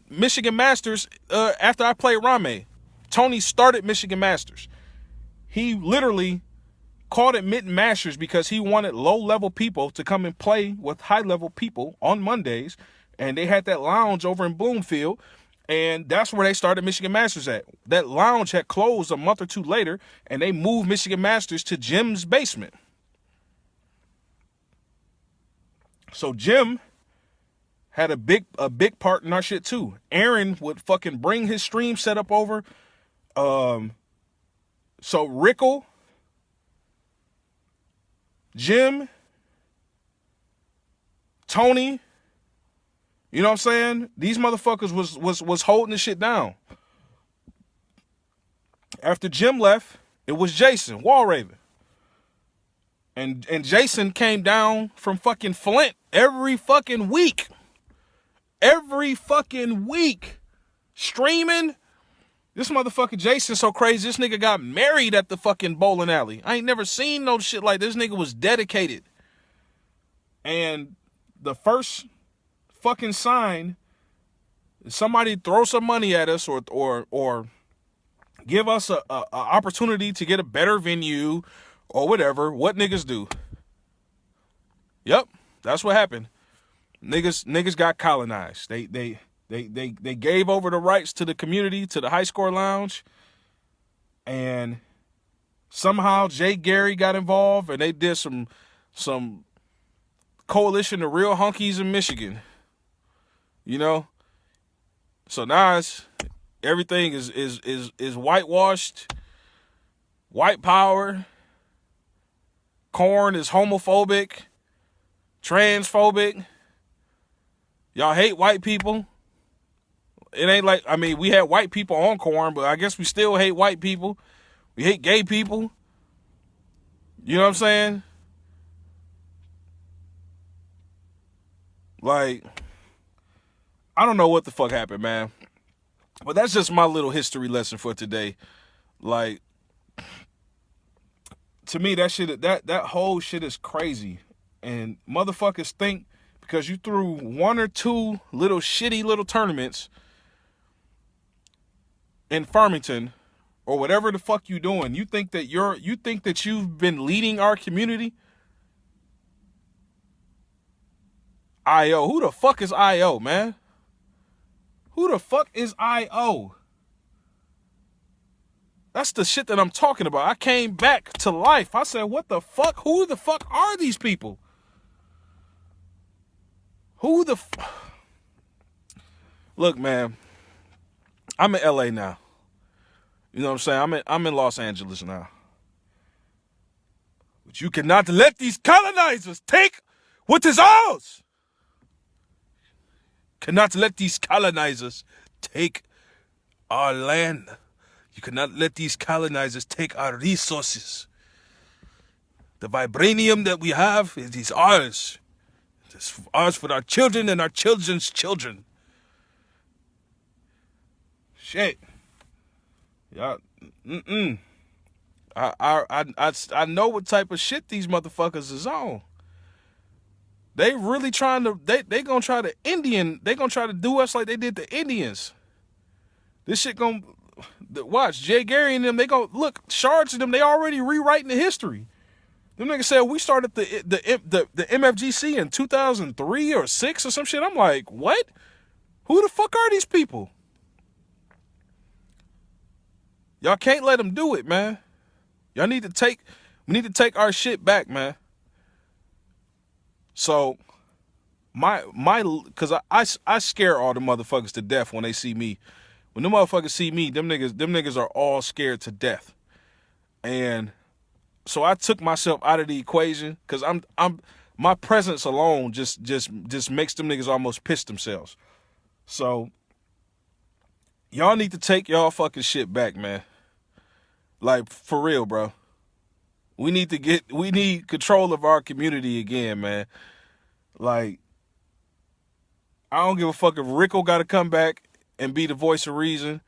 Michigan Masters, after I played Rame. Tony started Michigan Masters. He literally called it Mitten Masters because he wanted low-level people to come and play with high-level people on Mondays, and they had that lounge over in Bloomfield, and that's where they started Michigan Masters at. That lounge had closed a month or two later, and they moved Michigan Masters to Jim's basement. So Jim had a big part in our shit too. Aaron would fucking bring his stream setup over. So Rickle, Jim, Tony, you know what I'm saying? These motherfuckers was holding the shit down. After Jim left, it was Jason Walraven. And Jason came down from fucking Flint every fucking week. Every fucking week. Streaming. This motherfucker Jason so crazy. This nigga got married at the fucking bowling alley. I ain't never seen no shit like this. Nigga was dedicated. And the first fucking sign, somebody throw some money at us or give us a opportunity to get a better venue or whatever, what niggas do? Yep, that's what happened. Niggas got colonized. They gave over the rights to the community, to the High Score Lounge, and somehow Jay Gary got involved, and they did some coalition of real hunkies in Michigan. So now everything is whitewashed, white power. Corn is homophobic, transphobic. Y'all hate white people. It ain't like, we had white people on Corn, but I guess we still hate white people. We hate gay people. You know what I'm saying? Like, I don't know what the fuck happened, man. But that's just my little history lesson for today. Like, to me, that whole shit is crazy. And motherfuckers think because you threw one or two little shitty little tournaments in Farmington or whatever the fuck you doing, you think that you've been leading our community? IO, who the fuck is IO, man? Who the fuck is IO? That's the shit that I'm talking about. I came back to life. I said, what the fuck? Who the fuck are these people? Look, man, I'm in LA now. You know what I'm saying? I'm in Los Angeles now. But you cannot let these colonizers take what is ours. Cannot let these colonizers take our land. You cannot let these colonizers take our resources. The vibranium that we have, it is ours. It's ours for our children and our children's children. Shit. Yeah. I know what type of shit these motherfuckers is on. They really trying to, they gonna try to do us like they did the Indians. This shit gonna, watch, Jay Gary and them, they gonna, look, Shards and them, they already rewriting the history. Them niggas said we started the MFGC in 2003 or 6 or some shit. I'm like, what? Who the fuck are these people? Y'all can't let them do it, man. We need to take our shit back, man. So, cause I scare all the motherfuckers to death when they see me. When them motherfuckers see me, them niggas are all scared to death. And so I took myself out of the equation, cause my presence alone just makes them niggas almost piss themselves. So y'all need to take y'all fucking shit back, man. Like, for real, bro. We need control of our community again, man. Like, I don't give a fuck if Rico got to come back and be the voice of reason.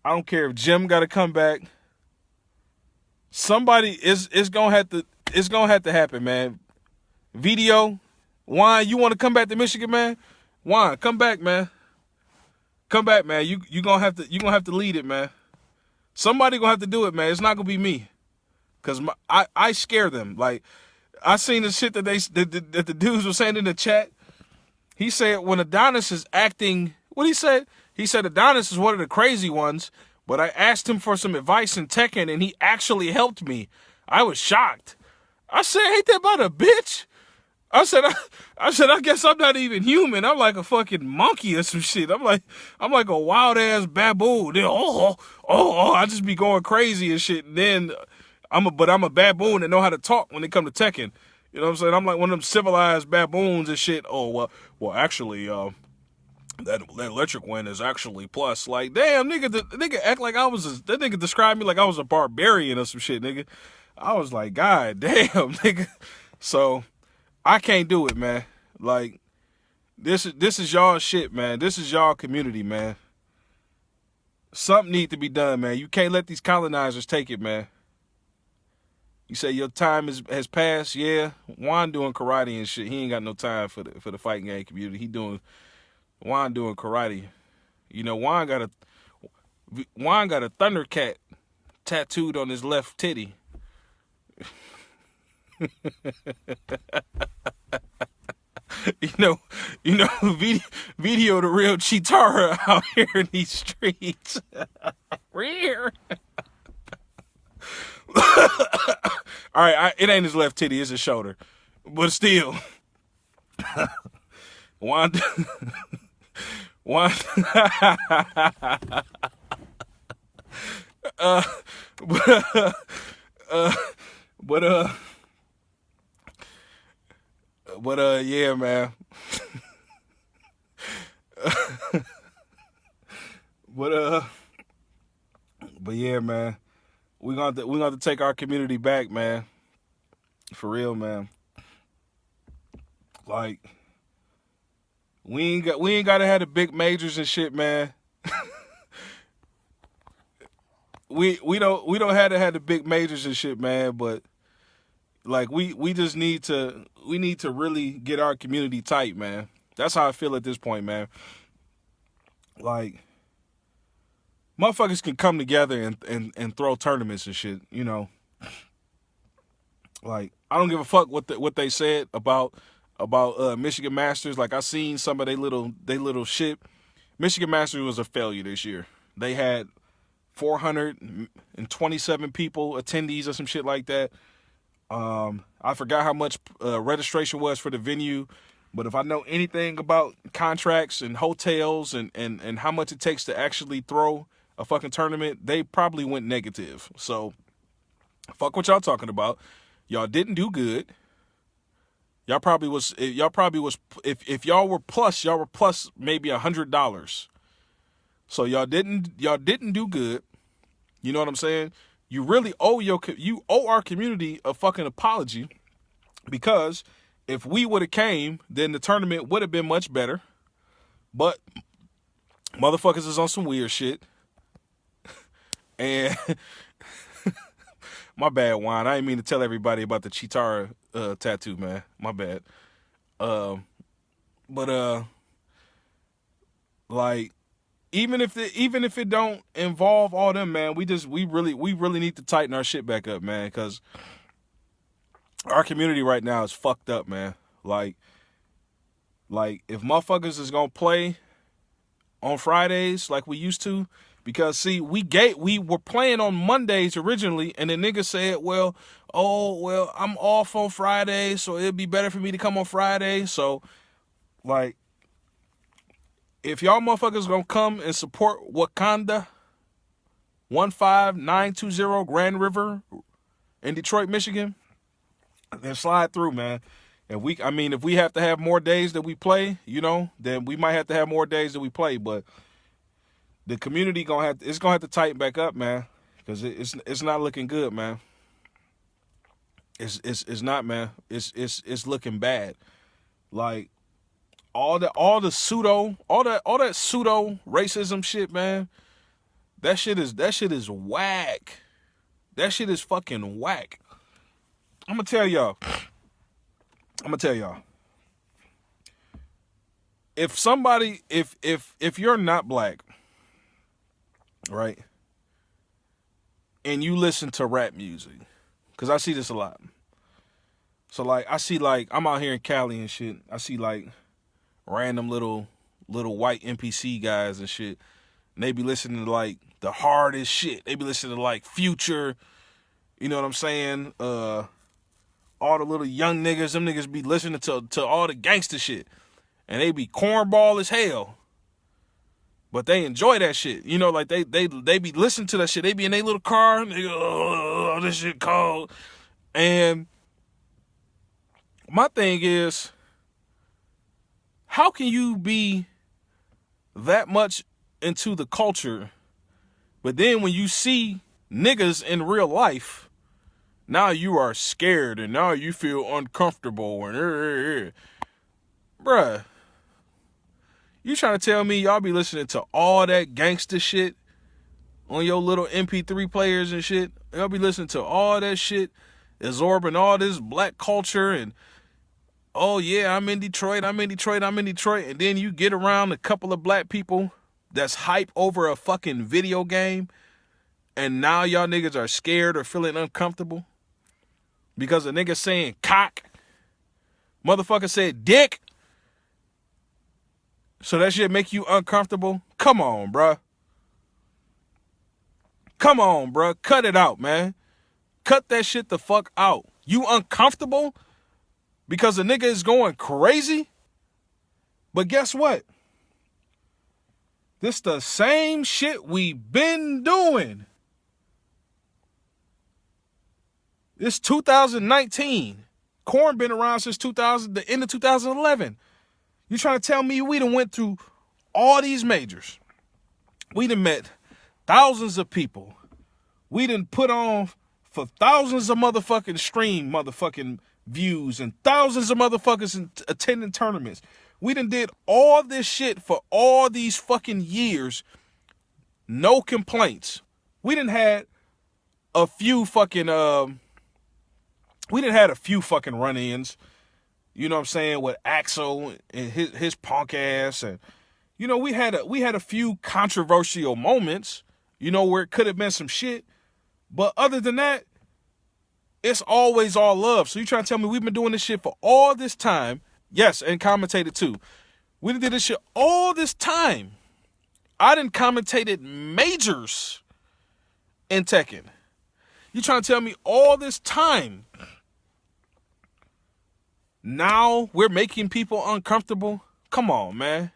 I don't care if Jim got to come back. Somebody it's gonna have to happen, man. Video, Juan, you want to come back to Michigan, man? Juan, come back, man. Come back, man. You gonna have to lead it, man. Somebody gonna have to do it, man. It's not gonna be me, cause I scare them. Like, I seen the shit that the dudes were saying in the chat. He said when Adonis is acting, what he said? He said Adonis is one of the crazy ones, but I asked him for some advice in Tekken and he actually helped me. I was shocked. I said, ain't that about a bitch? I said, I guess I'm not even human. I'm like a fucking monkey or some shit. I'm like a wild ass baboon. Then, I just be going crazy and shit. And then I'm a baboon that know how to talk when it come to Tekken. You know what I'm saying? I'm like one of them civilized baboons and shit. Oh, well, actually, that electric wind is actually plus. Like, damn, nigga act like that nigga described me like I was a barbarian or some shit, nigga. I was like, God damn, nigga. So I can't do it, man. Like, this is y'all shit, man. This is y'all community, man. Something need to be done, man. You can't let these colonizers take it, man. You say your time has passed, yeah. Juan doing karate and shit. He ain't got no time for the fighting game community. Juan doing karate. You know, Juan got a Thundercat tattooed on his left titty. you know, video the real Chitara out here in these streets. Rare. All right, it ain't his left titty, it's his shoulder, but still, Juan. Yeah, man. But yeah, man. We're gonna take our community back, man. For real, man. Like, we ain't gotta have the big majors and shit, man. we don't have to have the big majors and shit, man, but like we just need to really get our community tight, man. That's how I feel at this point, man. Like, motherfuckers can come together and throw tournaments and shit, you know. Like, I don't give a fuck what they said about Michigan Masters. Like, I seen some of they little shit. Michigan Masters was a failure this year. They had 427 people, attendees or some shit like that. I forgot how much registration was for the venue, but if I know anything about contracts and hotels and how much it takes to actually throw a fucking tournament, they probably went negative. So, fuck what y'all talking about. Y'all didn't do good. Y'all probably was if y'all were plus maybe $100. So y'all didn't do good. You know what I'm saying? You really owe our community a fucking apology. Because if we would have came, then the tournament would have been much better. But motherfuckers is on some weird shit. And my bad, Juan. I didn't mean to tell everybody about the Chitara tattoo, man. My bad. Like, even if it don't involve all them, man, we really need to tighten our shit back up, man, because our community right now is fucked up, man. Like if motherfuckers is gonna play on Fridays like we used to, because see, we were playing on Mondays originally, and the nigga said, well, I'm off on Friday, so it'd be better for me to come on Friday. So, like, if y'all motherfuckers gonna come and support Wakanda 15920 Grand River in Detroit, Michigan, then slide through, man. If we have to have more days that we play, then we might have to have more days that we play. But the community gonna have to tighten back up, man, because it's not looking good, man. It's not, man. It's looking bad. Like all that pseudo racism shit, man. That shit is whack. That shit is fucking whack. I'm gonna tell y'all. If you're not black, right, and you listen to rap music, because I see this a lot. So like, I see, like, I'm out here in Cali and shit. I see like random little white NPC guys and shit. And they be listening to like the hardest shit. They be listening to like Future. You know what I'm saying? All the little young niggas, them niggas be listening to all the gangster shit. And they be cornball as hell. But they enjoy that shit. Like they be listening to that shit. They be in their little car and they go, oh, this shit cold. And my thing is, how can you be that much into the culture, but then when you see niggas in real life, now you are scared and now you feel uncomfortable and bruh, you trying to tell me y'all be listening to all that gangster shit on your little MP3 players and shit? Y'all be listening to all that shit, absorbing all this black culture and, oh yeah, I'm in Detroit, and then you get around a couple of black people that's hype over a fucking video game, and now y'all niggas are scared or feeling uncomfortable because a nigga saying cock, motherfucker said dick, so that shit make you uncomfortable? Come on, bruh. Cut it out, man. Cut that shit the fuck out. You uncomfortable because a nigga is going crazy? But guess what? This the same shit we been doing. It's 2019. Corn been around since the end of 2011. You trying to tell me we done went through all these majors? We done met thousands of people. We done put on for thousands of motherfucking views and thousands of motherfuckers attending tournaments. We done did all this shit for all these fucking years. No complaints. We done had a few fucking run-ins. You know what I'm saying, with Axel and his punk ass, and we had a few controversial moments, where it could have been some shit. But other than that, it's always all love. So you trying to tell me we've been doing this shit for all this time? Yes, and commentated too. We did this shit all this time. I done commentated majors in Tekken. You trying to tell me all this time? Now we're making people uncomfortable? Come on, man.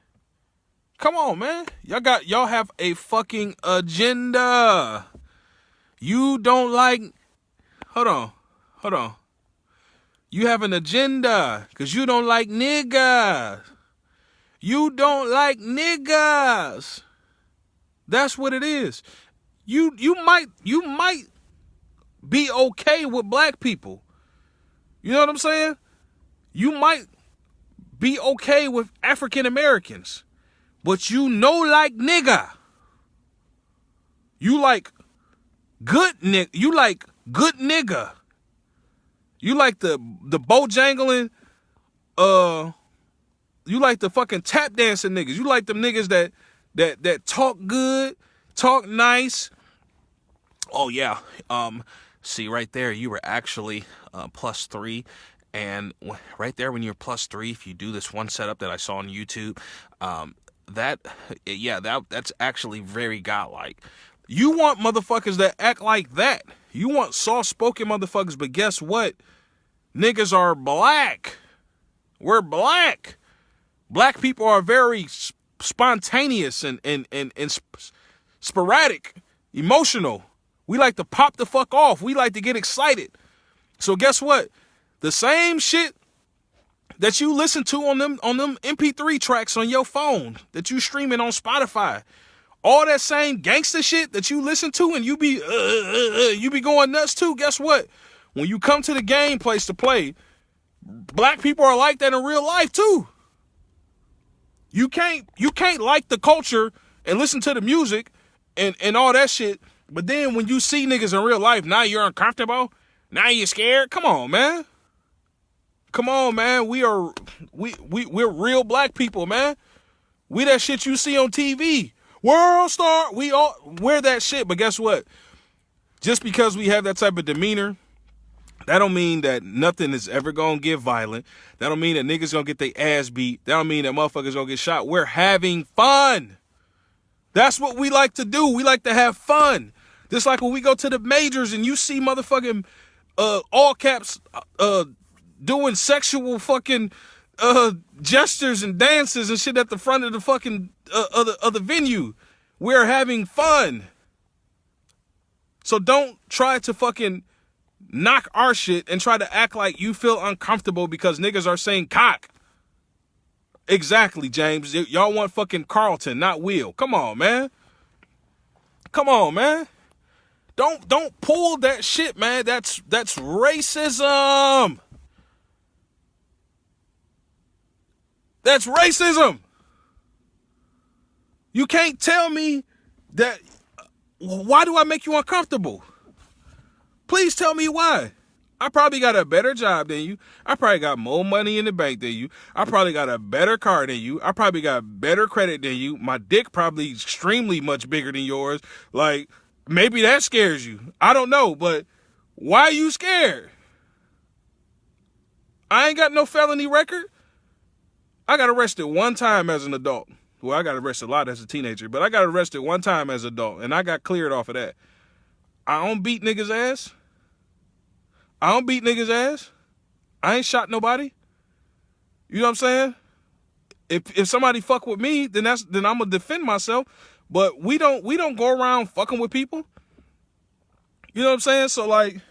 Y'all have a fucking agenda. You don't like... Hold on. You have an agenda because you don't like niggas. You don't like niggas. That's what it is. You might be okay with black people. You know what I'm saying? You might be okay with African Americans, but you know like nigga. You like good nigga. You like good nigga. You like the Bojangling, you like the fucking tap dancing niggas. You like them niggas that talk good, talk nice. Oh yeah. See right there, you were actually +3, and right there when you're +3, if you do this one setup that I saw on YouTube, that's actually very godlike. You want motherfuckers that act like that. You want soft-spoken motherfuckers, but guess what? Niggas are black. We're black. Black people are very spontaneous and sporadic, emotional. We like to pop the fuck off. We like to get excited. So guess what? The same shit that you listen to on them MP3 tracks on your phone that you streaming on Spotify, all that same gangster shit that you listen to and you be going nuts to, guess what? When you come to the game place to play, black people are like that in real life too. You can't like the culture and listen to the music and all that shit, but then when you see niggas in real life, now you're uncomfortable. Now you're scared. Come on, man. Come on, man. We're real black people, man. We that shit you see on TV. World star. We all wear that shit, but guess what? Just because we have that type of demeanor, that don't mean that nothing is ever gonna get violent. That don't mean that niggas gonna get their ass beat. That don't mean that motherfuckers gonna get shot. We're having fun. That's what we like to do. We like to have fun. Just like when we go to the majors and you see motherfucking all caps doing sexual fucking gestures and dances and shit at the front of the fucking of the venue. We're having fun. So don't try to fucking knock our shit and try to act like you feel uncomfortable because niggas are saying cock. Exactly, James. Y'all want fucking Carlton, not Will. Come on, man. Come on, man. Don't pull that shit, man. That's racism. That's racism. You can't tell me that. Why do I make you uncomfortable? Please tell me why. I probably got a better job than you. I probably got more money in the bank than you. I probably got a better car than you. I probably got better credit than you. My dick probably extremely much bigger than yours. Like, maybe that scares you. I don't know, but why are you scared? I ain't got no felony record. I got arrested one time as an adult. Well, I got arrested a lot as a teenager, but I got arrested one time as an adult, and I got cleared off of that. I don't beat niggas' ass. I don't beat niggas' ass. I ain't shot nobody. You know what I'm saying? If somebody fuck with me, then I'm gonna defend myself. But we don't go around fucking with people. You know what I'm saying? So like,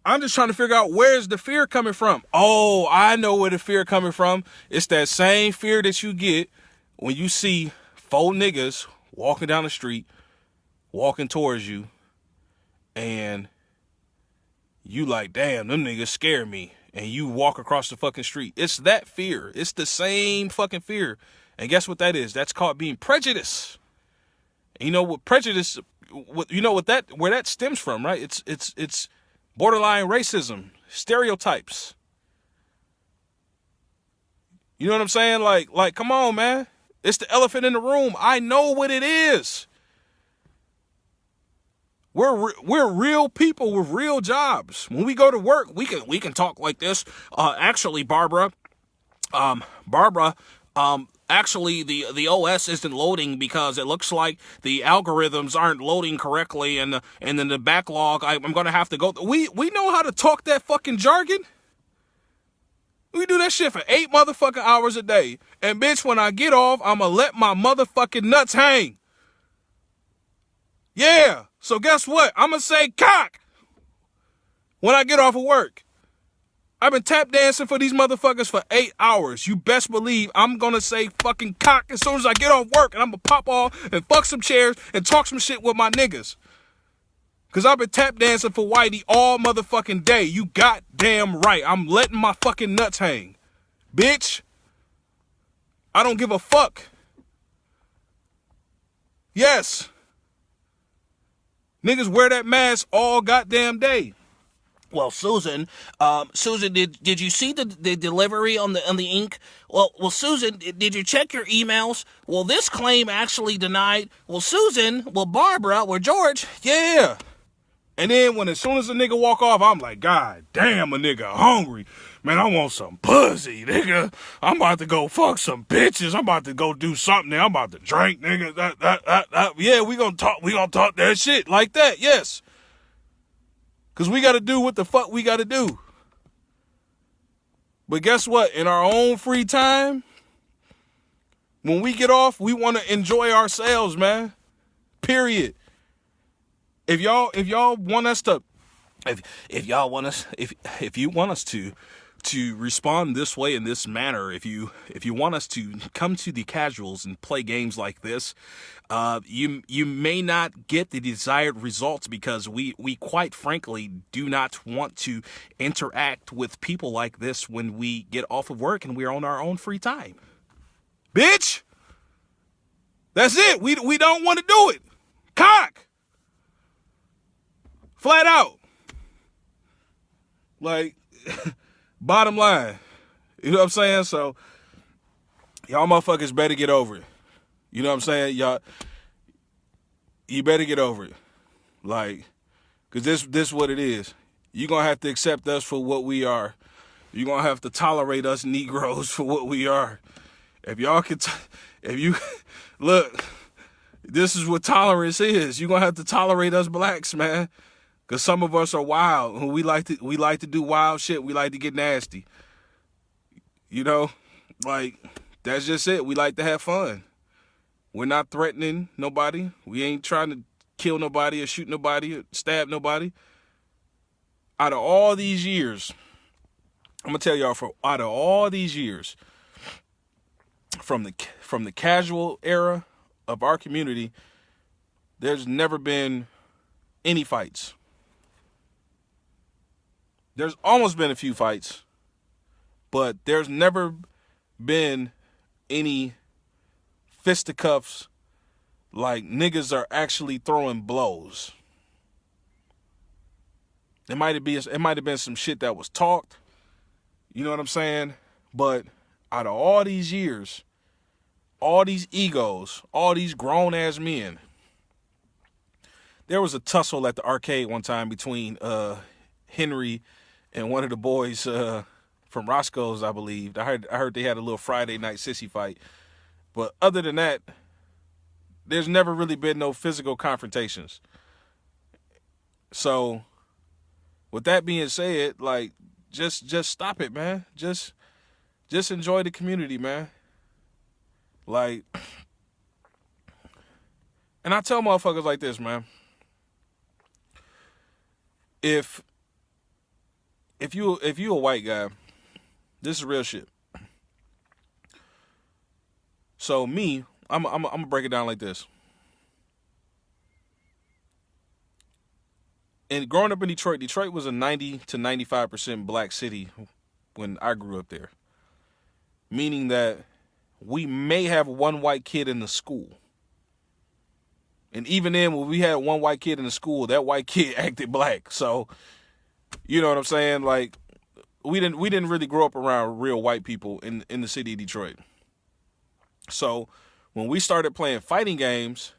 I'm just trying to figure out where's the fear coming from. Oh, I know where the fear coming from. It's that same fear that you get when you see 4 niggas walking down the street, walking towards you, and you like, damn, them niggas scare me. And you walk across the fucking street. It's that fear. It's the same fucking fear. And guess what that is? That's called being prejudiced. And you know what prejudice, where that stems from, right? It's borderline racism, stereotypes. You know what I'm saying? Like, come on, man. It's the elephant in the room. I know what it is. We're real people with real jobs. When we go to work, we can talk like this. Actually, Barbara, actually the OS isn't loading because it looks like the algorithms aren't loading correctly, and then the backlog. I'm gonna have to go. We know how to talk that fucking jargon. We do that shit for 8 motherfucking hours a day, and bitch, when I get off, I'ma let my motherfucking nuts hang. Yeah. So guess what? I'm going to say cock when I get off of work. I've been tap dancing for these motherfuckers for 8 hours. You best believe I'm going to say fucking cock as soon as I get off work, and I'm going to pop off and fuck some chairs and talk some shit with my niggas. Because I've been tap dancing for Whitey all motherfucking day. You goddamn right. I'm letting my fucking nuts hang. Bitch. I don't give a fuck. Yes. Niggas wear that mask all goddamn day. Well, Susan, did you see the delivery on the ink? Well, Susan, did you check your emails? Well, this claim actually denied. Well, Susan, well, Barbara, well, George. Yeah. And then as soon as a nigga walk off, I'm like, God damn, a nigga hungry. Man, I want some pussy, nigga. I'm about to go fuck some bitches. I'm about to go do something. I'm about to drink, nigga. Yeah, we gonna talk that shit like that, yes. Because we got to do what the fuck we got to do. But guess what? In our own free time, when we get off, we want to enjoy ourselves, man. Period. If y'all want us to, if you want us to respond this way in this manner, if you want us to come to the casuals and play games like this, you may not get the desired results because we quite frankly do not want to interact with people like this when we get off of work and we're on our own free time. Bitch! That's it. We don't want to do it. Cock! Flat out. Like, bottom line. You know what I'm saying? So, y'all motherfuckers better get over it. You know what I'm saying? Y'all, you better get over it. Like, because this what it is. You're going to have to accept us for what we are. You're going to have to tolerate us Negroes for what we are. If y'all can, if you, look, this is what tolerance is. You're going to have to tolerate us blacks, man. Because some of us are wild. We like to do wild shit. We like to get nasty. You know? Like, that's just it. We like to have fun. We're not threatening nobody. We ain't trying to kill nobody or shoot nobody or stab nobody. Out of all these years, I'm going to tell y'all, out of all these years, from the casual era of our community, there's never been any fights. There's almost been a few fights, but there's never been any fisticuffs like niggas are actually throwing blows. It might have been some shit that was talked. You know what I'm saying? But out of all these years, all these egos, all these grown ass men, there was a tussle at the arcade one time between Henry and one of the boys from Roscoe's, I believe. I heard they had a little Friday night sissy fight. But other than that, there's never really been no physical confrontations. So, with that being said, like, just stop it, man. Just enjoy the community, man. Like, and I tell motherfuckers like this, man. If you a white guy, this is real shit. So me, I'm gonna break it down like this. And growing up in Detroit was a 90 to 95% black city when I grew up there. Meaning that we may have one white kid in the school. And even then, when we had one white kid in the school, that white kid acted black. So, you know what I'm saying? Like, we didn't really grow up around real white people in the city of Detroit. So, when we started playing fighting games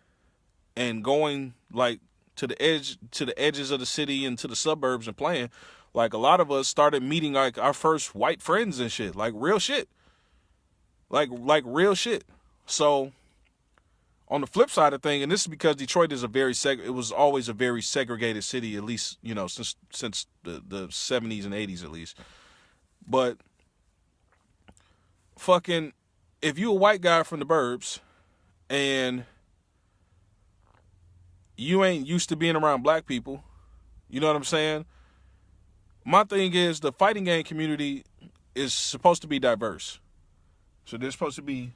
and going like to the edges of the city and to the suburbs and playing, like a lot of us started meeting like our first white friends and shit, like real shit. Like real shit. So, on the flip side of thing, and this is because Detroit is it was always a very segregated city, at least, you know, since the 70s and 80s at least. But fucking, if you a white guy from the burbs and you ain't used to being around black people, you know what I'm saying? My thing is the fighting game community is supposed to be diverse. So there's supposed to be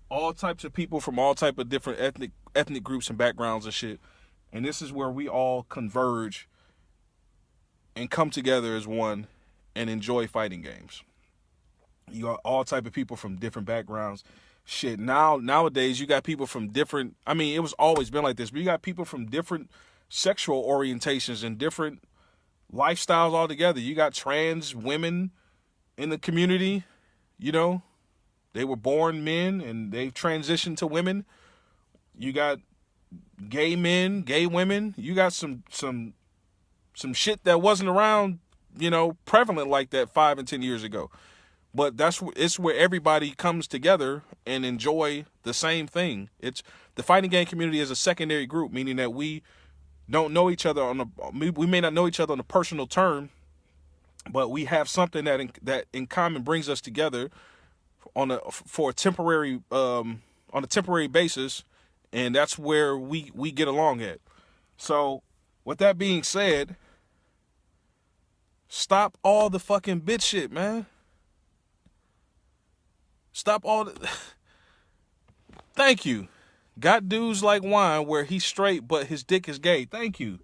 all types of people from all type of different ethnic groups and backgrounds and shit. And this is where we all converge and come together as one and enjoy fighting games. You got all type of people from different backgrounds. Shit, nowadays you got people from different, I mean, it was always been like this, but you got people from different sexual orientations and different lifestyles altogether. You got trans women in the community, you know, they were born men and they've transitioned to women. You got gay men, gay women. You got some shit that wasn't around, you know, prevalent like that 5 and 10 years ago. But it's where everybody comes together and enjoy the same thing. It's the fighting game community is a secondary group, meaning that we don't know each other we may not know each other on a personal term, but we have something that in common brings us together on a temporary basis, and that's where we get along at. So, with that being said, stop all the fucking bitch shit, man. Stop all the... Thank you. Got dudes like wine where he's straight but his dick is gay. Thank you.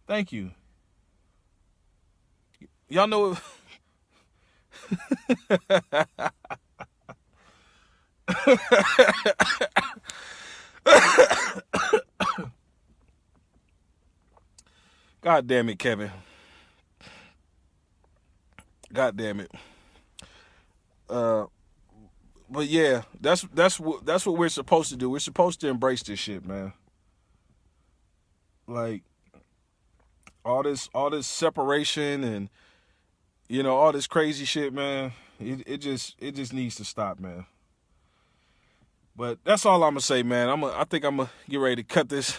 Thank you. Y'all know... God damn it, Kevin. God damn it. But yeah, that's what we're supposed to do. We're supposed to embrace this shit, man. Like all this separation and you know all this crazy shit, man. It just needs to stop, man. But that's all I'm gonna say, man. I think I'm gonna get ready to cut this.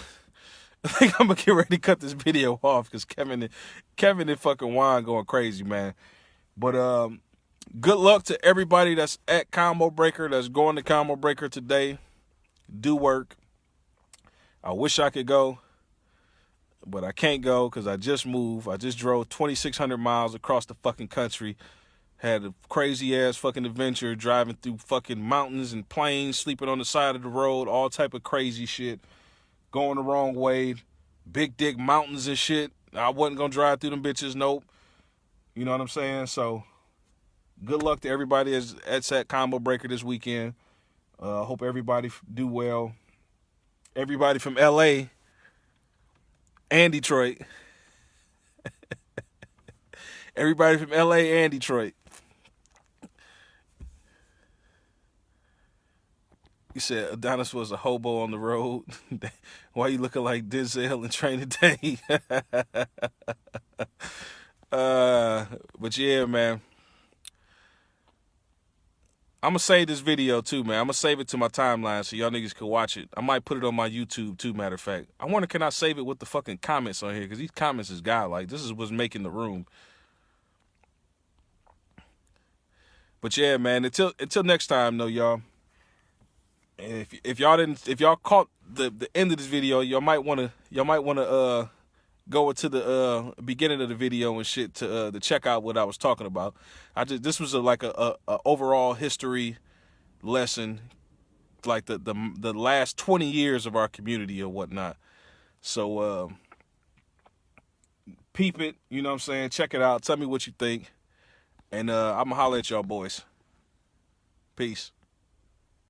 I think I'm gonna get ready to cut this video off because Kevin and fucking Wine going crazy, man. But good luck to everybody that's at Combo Breaker, that's going to Combo Breaker today. Do work. I wish I could go, but I can't go because I just moved. I just drove 2,600 miles across the fucking country. Had a crazy ass fucking adventure driving through fucking mountains and plains, sleeping on the side of the road, all type of crazy shit. Going the wrong way. Big dick mountains and shit. I wasn't going to drive through them bitches, nope. You know what I'm saying? So, good luck to everybody that's at Combo Breaker this weekend. Hope everybody do well. Everybody from LA and Detroit. Everybody from LA and Detroit. You said Adonis was a hobo on the road. Why you looking like Denzel in Training Day? But yeah, man. I'm going to save this video too, man. I'm going to save it to my timeline so y'all niggas can watch it. I might put it on my YouTube too, matter of fact. I wonder, can I save it with the fucking comments on here? Because these comments is godlike. This is what's making the room. But yeah, man, until next time, though, y'all. And if y'all caught the end of this video, y'all might wanna go into the beginning of the video and shit to check out what I was talking about. This was like a overall history lesson, like the last 20 years of our community or whatnot. So peep it, you know what I'm saying? Check it out. Tell me what you think. And I'm gonna holler at y'all boys. Peace.